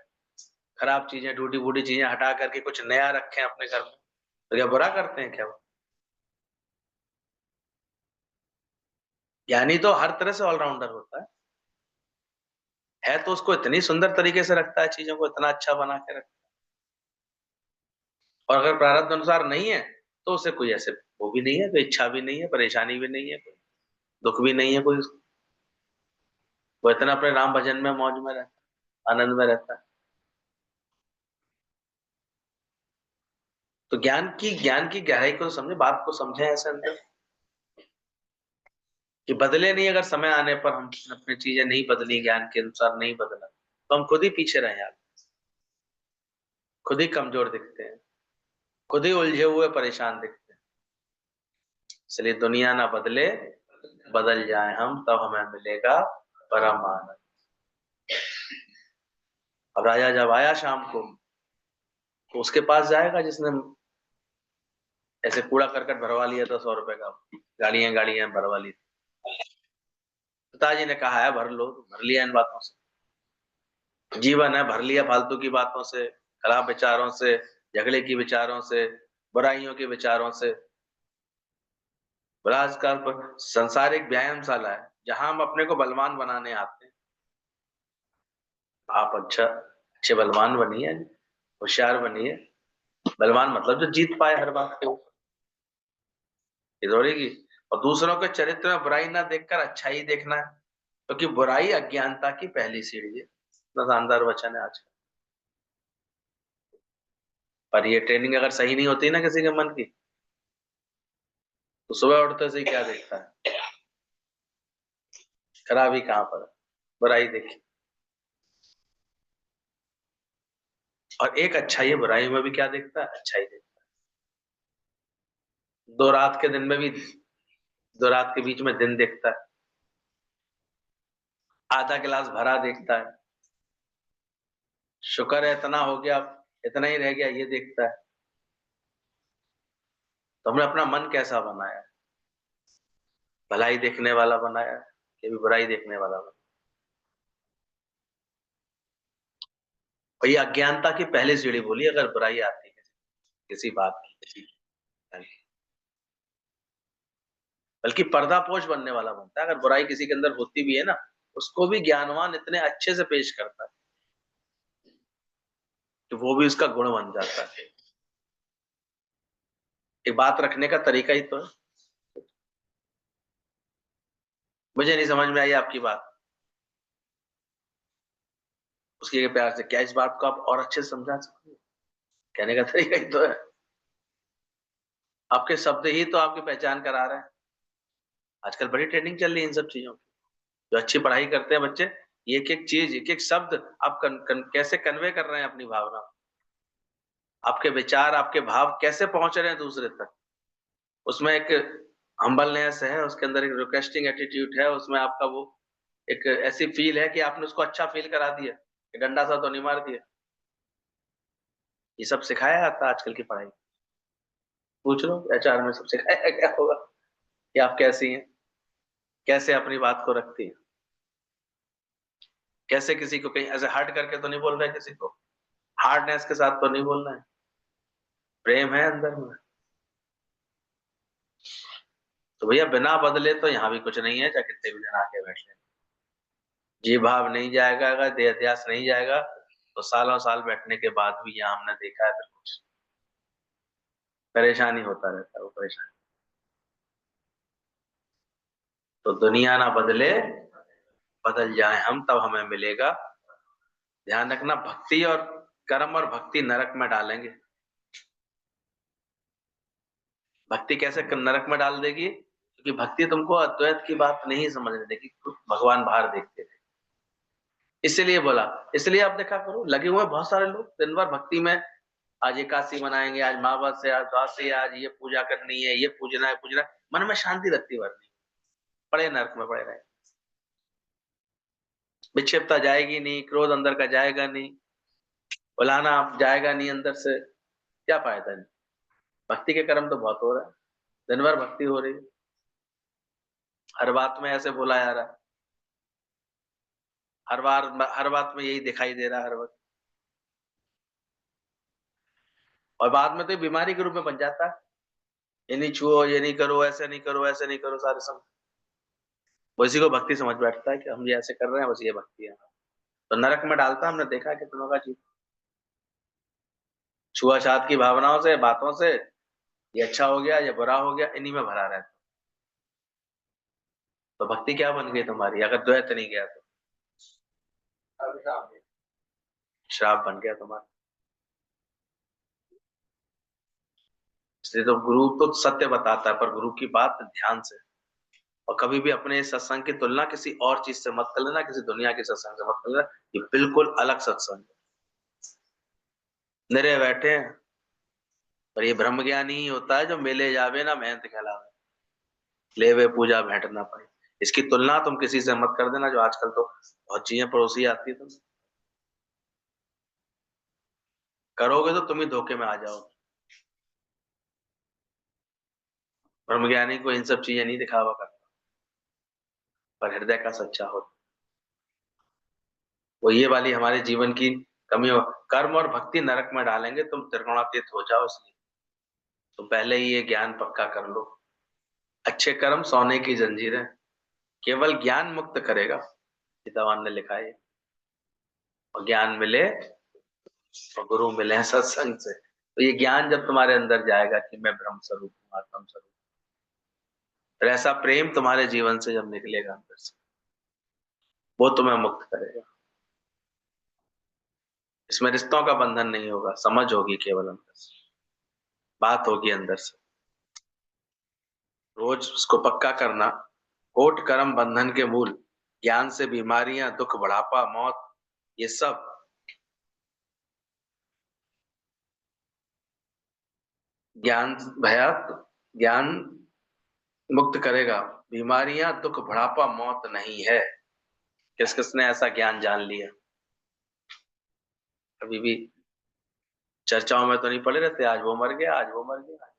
खराब चीजें टूटी फूटी चीजें हटा करके कुछ नया रखें अपने घर में। तो क्या बुरा करते हैं क्या वो, ज्ञानी तो हर तरह से ऑलराउंडर होता है तो उसको इतनी सुंदर तरीके से रखता है, चीजों को इतना अच्छा बना के रखता है। और अगर प्रारब्ध अनुसार नहीं है तो उसे कोई ऐसे वो भी नहीं है, कोई इच्छा भी नहीं है, परेशानी भी नहीं है, कोई दुख भी नहीं है कोई उसको। वो इतना अपने राम भजन में मौज में रहता है, आनंद में रहता है। तो ज्ञान की गहराई को समझे, बात को समझे ऐसे अंदर कि बदले नहीं। अगर समय आने पर हम अपनी चीजें नहीं बदली, ज्ञान के अनुसार नहीं बदला, तो हम खुद ही पीछे रहे यार, खुद ही कमजोर दिखते हैं, खुद ही उलझे हुए परेशान दिखते हैं। इसलिए दुनिया ना बदले, बदल जाए हम, तब हमें मिलेगा परम आनंद। अब राजा जब आया शाम को, तो उसके पास जाएगा जिसने ऐसे कूड़ा करकट भरवा लिया था 100 रुपए का, गाड़ियां गाड़ियां भरवा ली। पिताजी ने कहा है भर लो, भर लिया इन बातों से। जीवन है, भर लिया फालतू की बातों से, खराब विचारों से, झगड़े की विचारों से, बुराइयों के विचारों से। बोला आजकल संसार एक व्यायामशाला है जहां हम अपने को बलवान बनाने आते हैं। आप अच्छे बलवान बनिए, होशियार बनिए। बलवान मतलब जो जीत पाए हर बात के ऊपर, की। और दूसरों के चरित्र में बुराई ना देखकर अच्छाई देखना है, क्योंकि बुराई अज्ञानता की पहली सीढ़ी है। इतना शानदार वचन है आज का। पर ये ट्रेनिंग अगर सही नहीं होती ना किसी के मन की, तो सुबह उठते से ही क्या देखता है, खराबी कहाँ पर है, बुराई देखी। और एक अच्छाई है, बुराई में भी क्या देखता है, अच्छाई देखता है। दो रात के दिन में भी, दो रात के बीच में दिन देखता है। आधा गिलास भरा देखता है, शुक्र है इतना हो गया, इतना ही रह गया, ये देखता है। तो हमने अपना मन कैसा बनाया, भलाई देखने वाला बनाया कि भी बुराई देखने वाला बनाया। और ये अज्ञानता की पहली सीढ़ी बोली अगर बुराई आती है किसी बात की, किसी बल्कि पर्दापोश बनने वाला बनता है। अगर बुराई किसी के अंदर होती भी है ना, उसको भी ज्ञानवान इतने अच्छे से पेश करता है कि वो भी उसका गुण बन जाता है। एक बात रखने का तरीका ही तो है। मुझे नहीं समझ में आई आपकी बात, उसके प्यार से क्या इस बात को आप और अच्छे से समझा सकते हैं, कहने का तरीका ही तो है। आपके शब्द ही तो आपकी पहचान करा रहे हैं। आजकल बड़ी ट्रेनिंग चल रही है इन सब चीजों की। जो अच्छी पढ़ाई करते हैं बच्चे, एक एक चीज, एक एक शब्द आप कैसे कन्वे कर रहे हैं अपनी भावना, आपके विचार, आपके भाव कैसे पहुंच रहे हैं दूसरे तक। उसमें एक हम्बलनेस है, उसके अंदर एक रिक्वेस्टिंग एटीट्यूड है, उसमें आपका वो एक ऐसी फील है कि आपने उसको अच्छा फील करा दिया, कि डंडा सा तो नहीं मार दिया। ये सब सिखाया जाता है आजकल की पढ़ाई। पूछ लो एचआर में सब सिखाया क्या होगा कि आप कैसी हैं, कैसे अपनी बात को रखती हैं, कैसे किसी को कहीं ऐसे हर्ट करके तो नहीं बोल रहे, किसी को हार्डनेस के साथ तो नहीं बोलना है, प्रेम है अंदर में। तो भैया बिना बदले तो यहाँ भी कुछ नहीं है, चाहे कितने भी दिन आके बैठ ले। जी भाव नहीं जाएगा, अगर देह अध्यास नहीं जाएगा, तो सालों साल बैठने के बाद भी यहाँ हमने देखा है फिर कुछ परेशानी होता रहता है, वो परेशान। तो दुनिया ना बदले, बदल जाए हम, तब हमें मिलेगा। ध्यान रखना, भक्ति और कर्म और भक्ति नरक में डालेंगे। भक्ति कैसे नरक में डाल देगी, क्योंकि भक्ति तुमको अद्वैत की बात नहीं समझने देगी, भगवान बाहर देखते थे। इसलिए बोला, इसलिए आप देखा करो लगे हुए बहुत सारे लोग दिन भर भक्ति में, आज एकादशी मनाएंगे, आज महावत से, आज द्वादशी, आज ये पूजा करनी है, ये पूजना है, मन में शांति रखती भरनी, पड़े नरक में पड़े रहे। विक्षिप्तता जाएगी नहीं, क्रोध अंदर का जाएगा नहीं, बुलाना जाएगा नहीं अंदर से, क्या फायदा नहीं। भक्ति के कर्म तो बहुत हो रहा है, दिन भर भक्ति हो रही है, हर बात में ऐसे बोला जा रहा है, हर बात में यही दिखाई दे रहा है हर वक्त। और बाद में तो बीमारी के रूप में बन जाता है, ये नहीं छुओ, ये नहीं करो, ऐसे नहीं करो, ऐसे नहीं करो, सारे सब उसी को भक्ति समझ बैठता है कि हम ये ऐसे कर रहे हैं, बस ये भक्ति है। तो नरक में डालता, हमने देखा है कितनों का जीव छुआछात की भावनाओं से, बातों से, ये अच्छा हो गया, ये बुरा हो गया, इन्हीं में भरा रहता। तो भक्ति क्या बन गई तुम्हारी, अगर द्वैत नहीं गया तो श्राप बन गया तुम्हारा। इसलिए तो गुरु तो सत्य बताता है, पर गुरु की बात ध्यान से, और कभी भी अपने इस सत्संग की तुलना किसी और चीज से मत कर लेना, किसी दुनिया के सत्संग से मत कर लेना। ये बिल्कुल अलग सत्संग है। निरे बैठे हैं, पर ये ब्रह्म ज्ञानी ही होता है जो मेले जावे ना मेहनत कहलावे, लेवे पूजा भेंट ना पाए। इसकी तुलना तुम किसी से मत कर देना, जो आजकल तो बहुत चीजें पड़ोसी आती है, तुम करोगे तो तुम ही धोखे में आ जाओगे। ब्रह्म ज्ञानी को इन सब चीजें नहीं दिखावा करता, पर हृदय का सच्चा होता, वो ये वाली हमारे जीवन की कमियों, कर्म और भक्ति नरक में डालेंगे, तुम त्रिगुणातीत हो जाओ, इसलिए तो पहले ही ये ज्ञान पक्का कर लो। अच्छे कर्म सोने की जंजीरें, केवल ज्ञान मुक्त करेगा, गीतावान ने लिखा है। और ज्ञान मिले और गुरु मिले सत्संग से, तो ये ज्ञान जब तुम्हारे अंदर जाएगा कि मैं ब्रह्म स्वरूप हूँ, आत्म स्वरूप, फिर ऐसा प्रेम तुम्हारे जीवन से जब निकलेगा अंदर से, वो तुम्हें मुक्त करेगा। इसमें रिश्तों का बंधन नहीं होगा, समझ होगी केवल अंदर से, बात होगी अंदर से। रोज उसको पक्का करना। कोट कर्म बंधन के मूल, ज्ञान से बीमारियां, दुख, बुढ़ापा, मौत, ये सब ज्ञान भया, ज्ञान मुक्त करेगा। बीमारियां, दुख, बुढ़ापा, मौत नहीं है। किस किसने ऐसा ज्ञान जान लिया? अभी भी चर्चाओं में तो नहीं पड़े रहते, आज वो मर गया, आज वो मर गया,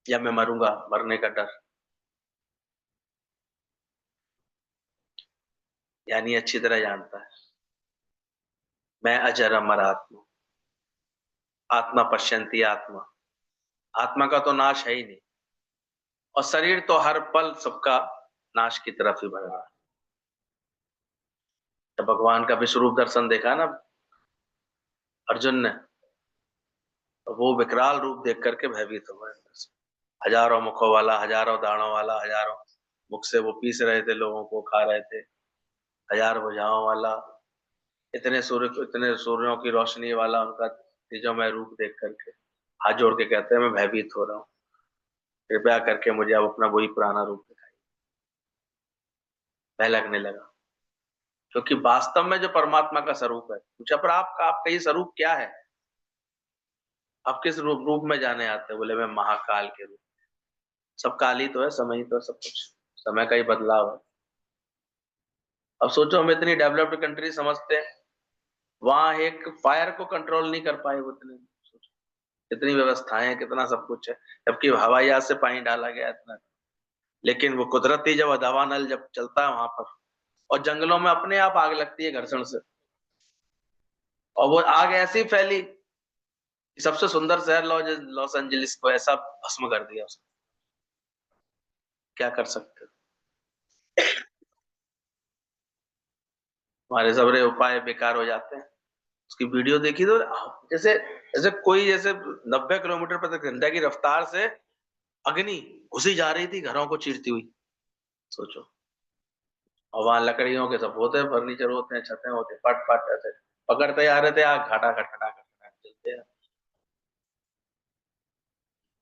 या मैं मरूंगा, मरने का डर। यानी अच्छी तरह जानता है मैं अजर अमर आत्मा, आत्मा पश्यंती आत्मा, आत्मा का तो नाश है ही नहीं, और शरीर तो हर पल सबका नाश की तरफ ही बढ़ रहा है। जब भगवान का विश्व रूप दर्शन देखा ना अर्जुन ने, तो वो विकराल रूप देख करके भयभीत हो गए। हजारों मुखों वाला, हजारों दाढ़ों वाला, हजारों मुख से वो पीस रहे थे, लोगों को खा रहे थे, हजार भुजाओं वाला, इतने सूर्यों की रोशनी वाला उनका तेजोमय रूप देख करके हाथ जोड़ के कहते हैं मैं भयभीत हो रहा हूँ, कृपया करके मुझे अब अपना वही पुराना रूप दिखाई। भय लगने लगा, क्योंकि वास्तव में जो परमात्मा का स्वरूप है, पूछा पर आपका ये स्वरूप क्या है, आप किस रूप में जाने आते हैं? बोले मैं महाकाल के रूप। सब काल ही तो है, समय ही तो है, सब कुछ समय का ही बदलाव है। अब सोचो, हम इतनी डेवलप्ड कंट्री समझते हैं, वहां एक फायर को कंट्रोल नहीं कर पाए वो, इतने इतनी व्यवस्थाएं, कितना सब कुछ है, जबकि हवाई जहाज से पानी डाला गया इतना। लेकिन वो कुदरती जब हवा नल जब चलता है वहां पर, और जंगलों में अपने आप आग लगती है घर्षण से, और वो आग ऐसी फैली कि सबसे सुंदर शहर लॉस एंजलिस को ऐसा भस्म कर दिया उसने। क्या कर सकते हो? हमारे सबरे उपाय बेकार हो जाते हैं। उसकी वीडियो देखी तो जैसे जैसे कोई जैसे 90 किलोमीटर प्रति घंटा की रफ्तार से अग्नि घुसी जा रही थी घरों को चीरती हुई। सोचो, और वहां लकड़ियों के सब होते हैं, फर्नीचर होते हैं, छतें होते हैं, पट पट ऐसे पकड़ते आ रहे थे, आग घाटा खटखटा खटखटा चलते हैं।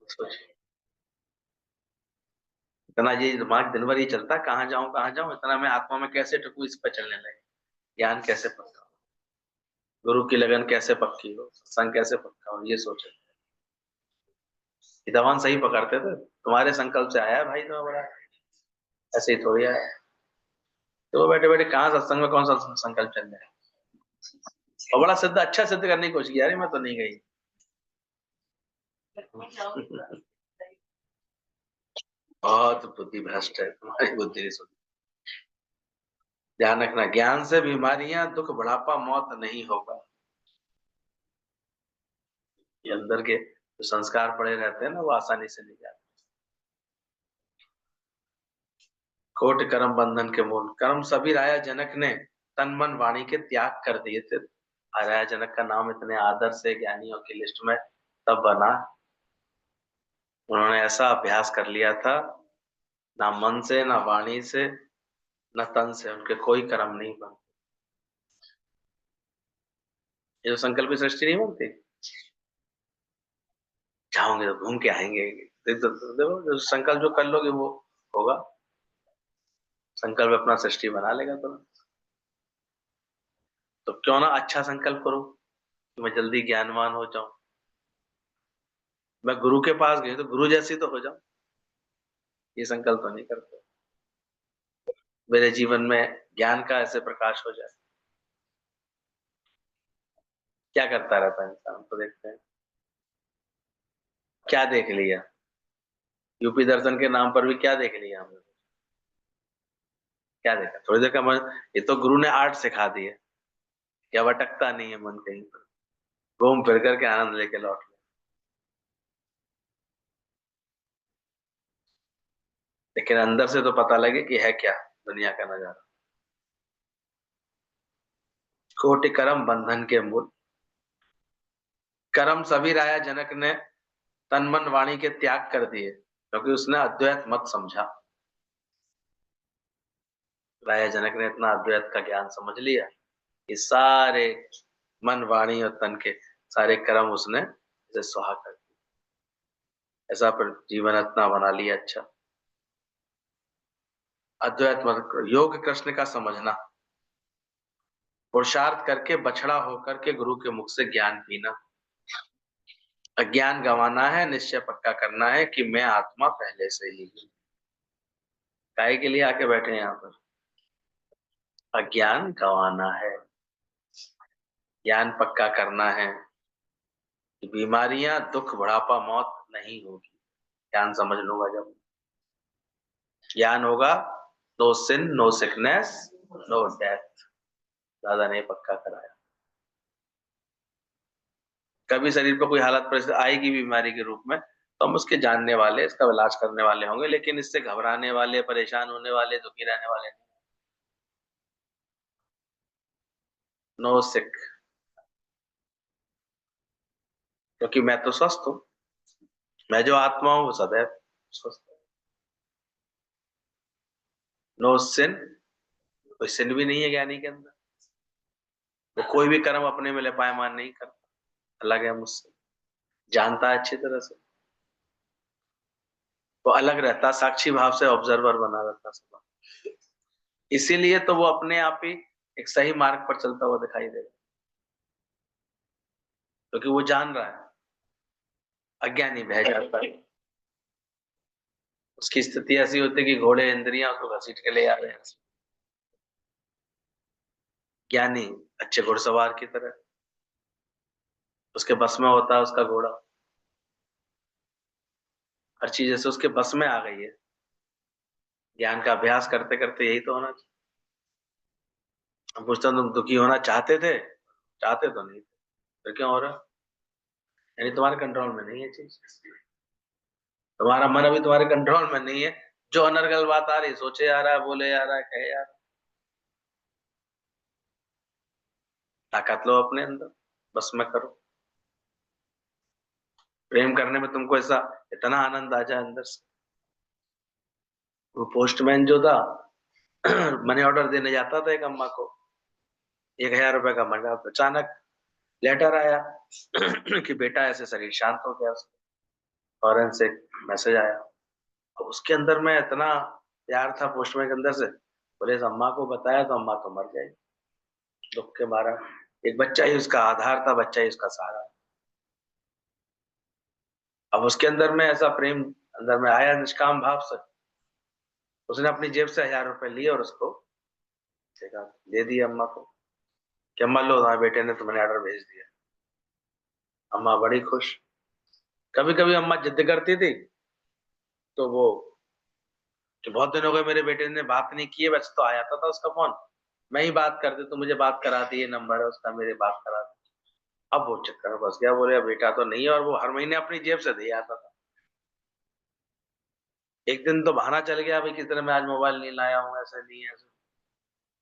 सोच, इतना ये दिमाग दिन भर ही चलता, कहाँ जाऊं, इतना मैं आत्मा में कैसे टकू, इस पर चलने लगे। ज्ञान कैसे पक्का हो, गुरु की लगन कैसे पक्की हो, सत्संग कैसे पक्का हो, ये सोचे। हितवान सही पकड़ते थे, तुम्हारे संकल्प से आया है भाई, तो बड़ा ऐसे ही थोड़ी आया। तो बैठे बैठे कहाँ सत्संग में कौन सा संकल्प चल रहा है, और बड़ा सिद्ध, अच्छा सिद्ध करने की कोशिश की, अरे मैं तो नहीं गई। बहुत बुद्धि भ्रष्ट है तुम्हारी, बुद्धि नहीं सुन। ध्यान रखना, ज्ञान से बीमारियां, दुख, बुढ़ापा, मौत नहीं होगा। ये अंदर के जो संस्कार पड़े रहते हैं ना, वो आसानी से नहीं जाते। कोट कर्म बंधन के मूल, कर्म सभी राजा जनक ने तन मन वाणी के त्याग कर दिए थे। राजा जनक का नाम इतने आदर से ज्ञानियों की लिस्ट में तब बना, उन्होंने ऐसा अभ्यास कर लिया था, ना मन से, ना वाणी से, न तन से उनके कोई कर्म नहीं बनते। ये जो संकल्प सृष्टि नहीं बनती, जाओगे तो घूम के आएंगे। देखो जो संकल्प जो कर लोगे वो होगा। संकल्प अपना सृष्टि बना लेगा तुरंत। तो क्यों ना अच्छा संकल्प करो कि मैं जल्दी ज्ञानवान हो जाऊं। मैं गुरु के पास गई तो गुरु जैसी तो हो जाऊं। ये संकल्प तो नहीं करते। मेरे जीवन में ज्ञान का ऐसे प्रकाश हो जाए। क्या करता रहता है इंसान, तो देखते हैं क्या देख लिया। यूपी दर्शन के नाम पर भी क्या देख लिया हमने। क्या देखा थोड़ी देर का मन। ये तो गुरु ने आर्ट सिखा दी है। क्या भटकता नहीं है मन कहीं पर। घूम फिर करके आनंद लेके लौट ले। लेकिन अंदर से तो पता लगे कि है क्या दुनिया का नजारा। कोटि कर्म बंधन के मूल। कर्म सभी राया जनक ने तन मन वाणी के त्याग कर दिए क्योंकि उसने अद्वैत मत समझा। राजा जनक ने इतना अद्वैत का ज्ञान समझ लिया कि सारे मन वाणी और तन के सारे कर्म उसने इसे सुहा कर दिया। ऐसा पर जीवन इतना बना लिया अच्छा। अद्वैत मत योग कृष्ण का समझना। पुरुषार्थ करके बछड़ा होकर के गुरु के मुख से ज्ञान पीना। अज्ञान गंवाना है, निश्चय पक्का करना है कि मैं आत्मा पहले से ही हूं। काहे के लिए आके बैठे हैं यहाँ पर। अज्ञान गंवाना है, ज्ञान पक्का करना है कि बीमारियां दुख बुढ़ापा मौत नहीं होगी। ज्ञान समझ लूंगा जब। ज्ञान होगा no sin no sickness no death. दादा ने पक्का कराया। कभी शरीर पर कोई हालत परिस्थिति आएगी बीमारी के रूप में तो हम उसके जानने वाले, इसका इलाज करने वाले होंगे, लेकिन इससे घबराने वाले, परेशान होने वाले, दुखी रहने वाले नहीं। नो सिक, क्योंकि मैं तो स्वस्थ हूं। मैं जो आत्मा हूं वो सदैव स्वस्थ है। नो सिन, कोई सिन भी नहीं है ज्ञानी के अंदर। वो कोई भी कर्म अपने में लेपायमान नहीं करता, अलग है मुझसे, जानता है अच्छी तरह से। वो अलग रहता, साक्षी भाव से ऑब्जर्वर बना रहता सब। इसीलिए तो वो अपने आप ही एक सही मार्ग पर चलता हुआ दिखाई देगा, क्योंकि वो जान रहा है। अज्ञानी बह जाता है। उसकी स्थिति ऐसी होती है कि घोड़े इंद्रियां उसको घसीट के ले आ रहे हैं। ज्ञानी अच्छे घुड़सवार की तरह, उसके बस में होता है उसका घोड़ा। हर चीज जैसे उसके बस में आ गई है। ज्ञान का अभ्यास करते करते यही तो होना चाहिए। हम पूछते तुम दुखी होना चाहते थे, चाहते तो नहीं थे, फिर क्यों हो रहा। यानी तुम्हारे कंट्रोल में नहीं है चीज। तुम्हारा मन अभी तुम्हारे कंट्रोल में नहीं है। जो अनर्गल बात आ रही, सोचे आ रहा है, बोले आ रहा है, कहे आ रहा है। ताकत लो अपने अंदर, बस में करो। प्रेम करने में तुमको ऐसा इतना आनंद आ जाए अंदर से। वो पोस्टमैन जो था मनी ऑर्डर देने जाता था एक अम्मा को, 1,000 रुपए का मनी ऑर्डर। अचानक लेटर आया कि बेटा ऐसे शरीर शांत हो गया। फौरन से मैसेज आया। तो उसके अंदर में इतना प्यार था पोस्टमैन के अंदर से। बोले इस अम्मा को बताया तो अम्मा तो मर जाएगी दुख के मारा। एक बच्चा ही उसका आधार था, बच्चा ही उसका सहारा। अब उसके अंदर में ऐसा प्रेम अंदर में आया निष्काम भाव से। उसने अपनी जेब से 1,000 रुपए लिए और उसको देखा, दे दिए अम्मा को कि अम्मा लो, तुम्हारे बेटे ने तुम्हें ऑर्डर भेज दिया। अम्मा बड़ी खुश। कभी कभी अम्मा जिद करती थी तो वो कि बहुत दिन हो गए मेरे बेटे ने बात नहीं की है, वैसे तो आ जाता था उसका फोन, मैं ही बात करती तो मुझे बात करा दी, ये नंबर है उसका, मेरे बात करा दी। अब वो चक्कर में फंस गया। बोले बेटा तो नहीं है, और वो हर महीने अपनी जेब से दे आता था। एक दिन तो बहाना चल गया भाई किस तरह मैं आज मोबाइल नहीं लाया हूँ, ऐसा नहीं है, ऐसा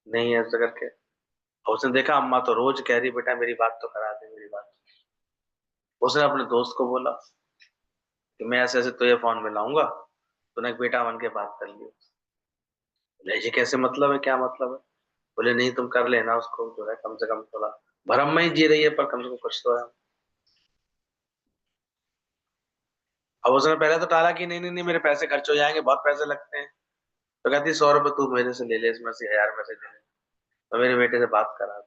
नहीं है, ऐसा करके। और उसने देखा अम्मा तो रोज कह रही बेटा मेरी बात तो करा दे, मेरी बात। उसने अपने दोस्त को बोला कि मैं ऐसे ऐसे तो ये फोन में लाऊंगा, तूने एक बेटा बन के बात कर लियो। बोले ये कैसे मतलब है, क्या मतलब है। बोले नहीं तुम कर लेना उसको, जो है कम से कम थोड़ा भरम में ही जी रही है पर कम से कम कुछ तो है। अब उसने पहले तो टाला कि नहीं नहीं नहीं मेरे पैसे खर्च हो जाएंगे, बहुत पैसे लगते हैं। तो कहती 100 रुपए तू मेरे से ले ले, इसमें से 1000 में से दे ले। तो मेरे बेटे से बात करा,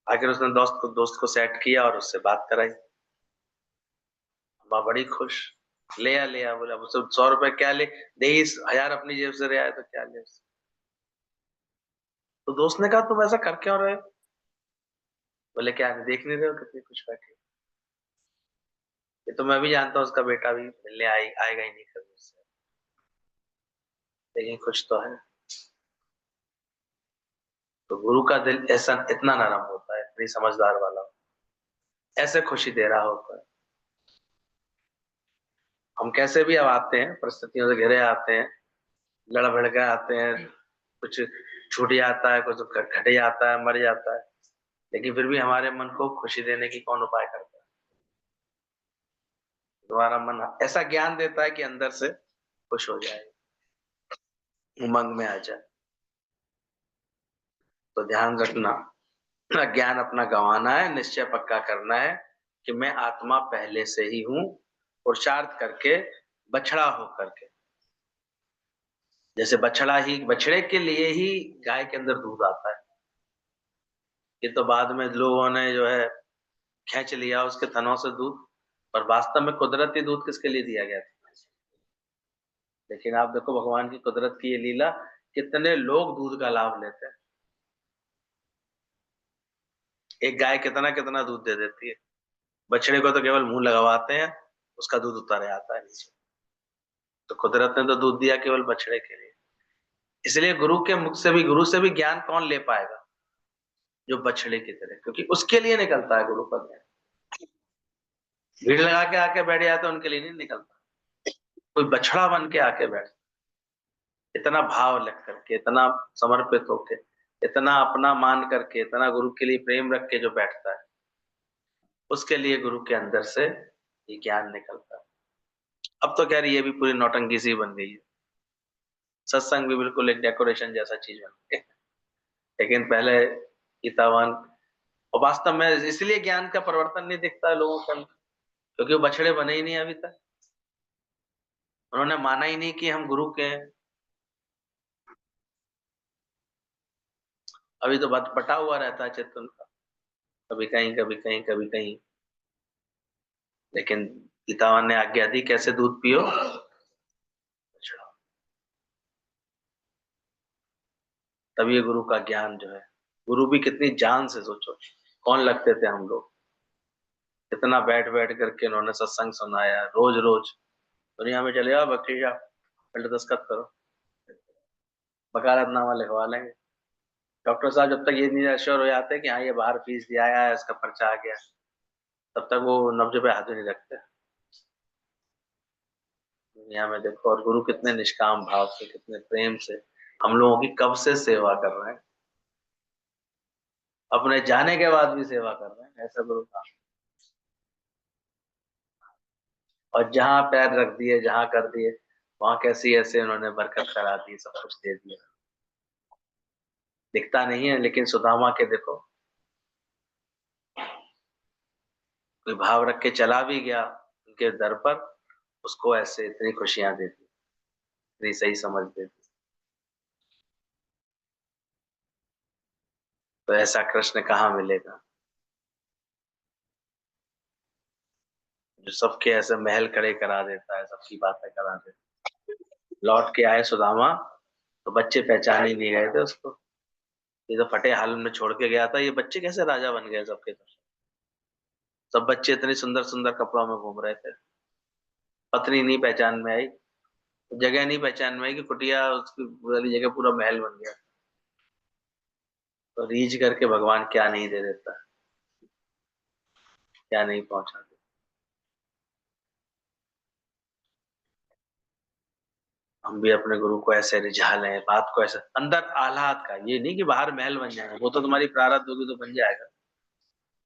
आखिर उसने दोस्त को सेट किया और उससे बात कराई। माँ बड़ी खुश, ले आ बोला, मुझसे 100 रुपए क्या ले, दे ही 1000 अपनी जेब से ले आए तो क्या ले उससे। तो दोस्त ने कहा तुम ऐसा कर क्यों रहे हो? बोले क्या नहीं देख नहीं रहे हो कितनी खुश बैठी। ये तो मैं भी जानता हूँ उसका बेटा भी मिलने आएगा ही नहीं कभी उससे, लेकिन कुछ तो है। तो गुरु का दिल ऐसा इतना नरम होता है, इतनी समझदार वाला, ऐसे खुशी दे रहा होता है। हम कैसे भी अब आते हैं, परिस्थितियों से घिरे आते हैं, लड़ भिड़ के आते हैं, कुछ छूट जाता है, कुछ घट जाता है, मर जाता है, लेकिन फिर भी हमारे मन को खुशी देने की कौन उपाय करता है? तुम्हारा मन ऐसा ज्ञान देता है कि अंदर से खुश हो जाए, उमंग में आ जाए। तो ध्यान रखना, ज्ञान अपना गंवाना है, निश्चय पक्का करना है कि मैं आत्मा पहले से ही हूं, पुरुषार्थ करके, बछड़ा हो करके। जैसे बछड़े के लिए ही गाय के अंदर दूध आता है। ये तो बाद में लोगों ने जो है खींच लिया उसके थनों से दूध, पर वास्तव में कुदरती दूध किसके लिए दिया गया था? लेकिन आप देखो भगवान की कुदरत की ये लीला, कितने लोग दूध का लाभ लेते हैं। एक गाय कितना कितना दूध दे देती है, बछड़े को तो केवल मुंह लगवाते हैं, उसका दूध उतारे आता है नीचे। तो कुदरत ने तो दूध दिया केवल बछड़े के लिए। इसलिए गुरु के मुख से भी, गुरु से भी ज्ञान कौन ले पाएगा? जो बछड़े की तरह, क्योंकि उसके लिए निकलता है गुरु का ज्ञान। भीड़ लगा के आके बैठ जाए तो उनके लिए नहीं निकलता। कोई बछड़ा बन के आके बैठ, इतना भाव लग करके, इतना समर्पित होके, इतना अपना मान करके, इतना गुरु के लिए प्रेम रख के जो बैठता है, उसके लिए गुरु के अंदर से ये ज्ञान निकलता है। अब तो कह रही ये भी पूरी नौटंकी सी बन गई है, सत्संग भी बिल्कुल एक डेकोरेशन जैसा चीज बन गई। लेकिन पहले गीतावान, और वास्तव में इसलिए ज्ञान का परिवर्तन नहीं दिखता है लोगों के अंदर, क्योंकि वो बछड़े बने ही नहीं अभी तक। उन्होंने माना ही नहीं कि हम गुरु के हैं। अभी तो बटा हुआ रहता है चित्त उनका, कभी कहीं कभी कहीं कभी कहीं। लेकिन गीतावान ने आज्ञा दी कैसे दूध पियो, तब ये गुरु का ज्ञान जो है। गुरु भी कितनी जान से, सोचो कौन लगते थे हम लोग, कितना बैठ बैठ करके उन्होंने सत्संग सुनाया, रोज रोज। दुनिया में चले जाओ, बख्शी साहब पहले दस्तखत करो, वकालतनामा लिखवा लेंगे। डॉक्टर साहब जब तक ये नहीं एश्योर हो जाते कि हाँ ये बाहर फीस दिया है, इसका पर्चा आ गया, तब तक वो नब्ज पे हाथ भी नहीं रखते। दुनिया में देखो, और गुरु कितने निष्काम भाव से, कितने प्रेम से हम लोगों की कब से सेवा कर रहे हैं, अपने जाने के बाद भी सेवा कर रहे हैं, ऐसा गुरु का। और जहाँ पैर रख दिए, जहाँ कर दिए, वहां कैसी ऐसे उन्होंने बरकत करा दी, सब कुछ दे दिया। दिखता नहीं है, लेकिन सुदामा के देखो, कोई भाव रख के चला भी गया उनके दर पर, उसको ऐसे इतनी खुशियां देती, इतनी सही समझ देती। तो ऐसा कृष्ण कहाँ मिलेगा, जो सबके ऐसे महल खड़े करा देता है, सबकी बातें करा देता है। लौट के आए सुदामा, तो बच्चे पहचान ही नहीं गए थे उसको। ये तो फटे हाल में छोड़ के गया था, ये बच्चे कैसे राजा बन गए सबके सब? सब बच्चे इतने सुंदर सुंदर कपड़ों में घूम रहे थे। पत्नी नहीं पहचान में आई, जगह नहीं पहचान में आई कि कुटिया उसकी वाली जगह पूरा महल बन गया। तो रीझ करके भगवान क्या नहीं दे देता, क्या नहीं पहुंचा देता। हम भी अपने गुरु को ऐसे रिझा लें, बात को ऐसे अंदर आह्लाद का, ये नहीं कि बाहर महल बन जाए, वो तो तुम्हारी प्रारब्ध होगी तो बन जाएगा।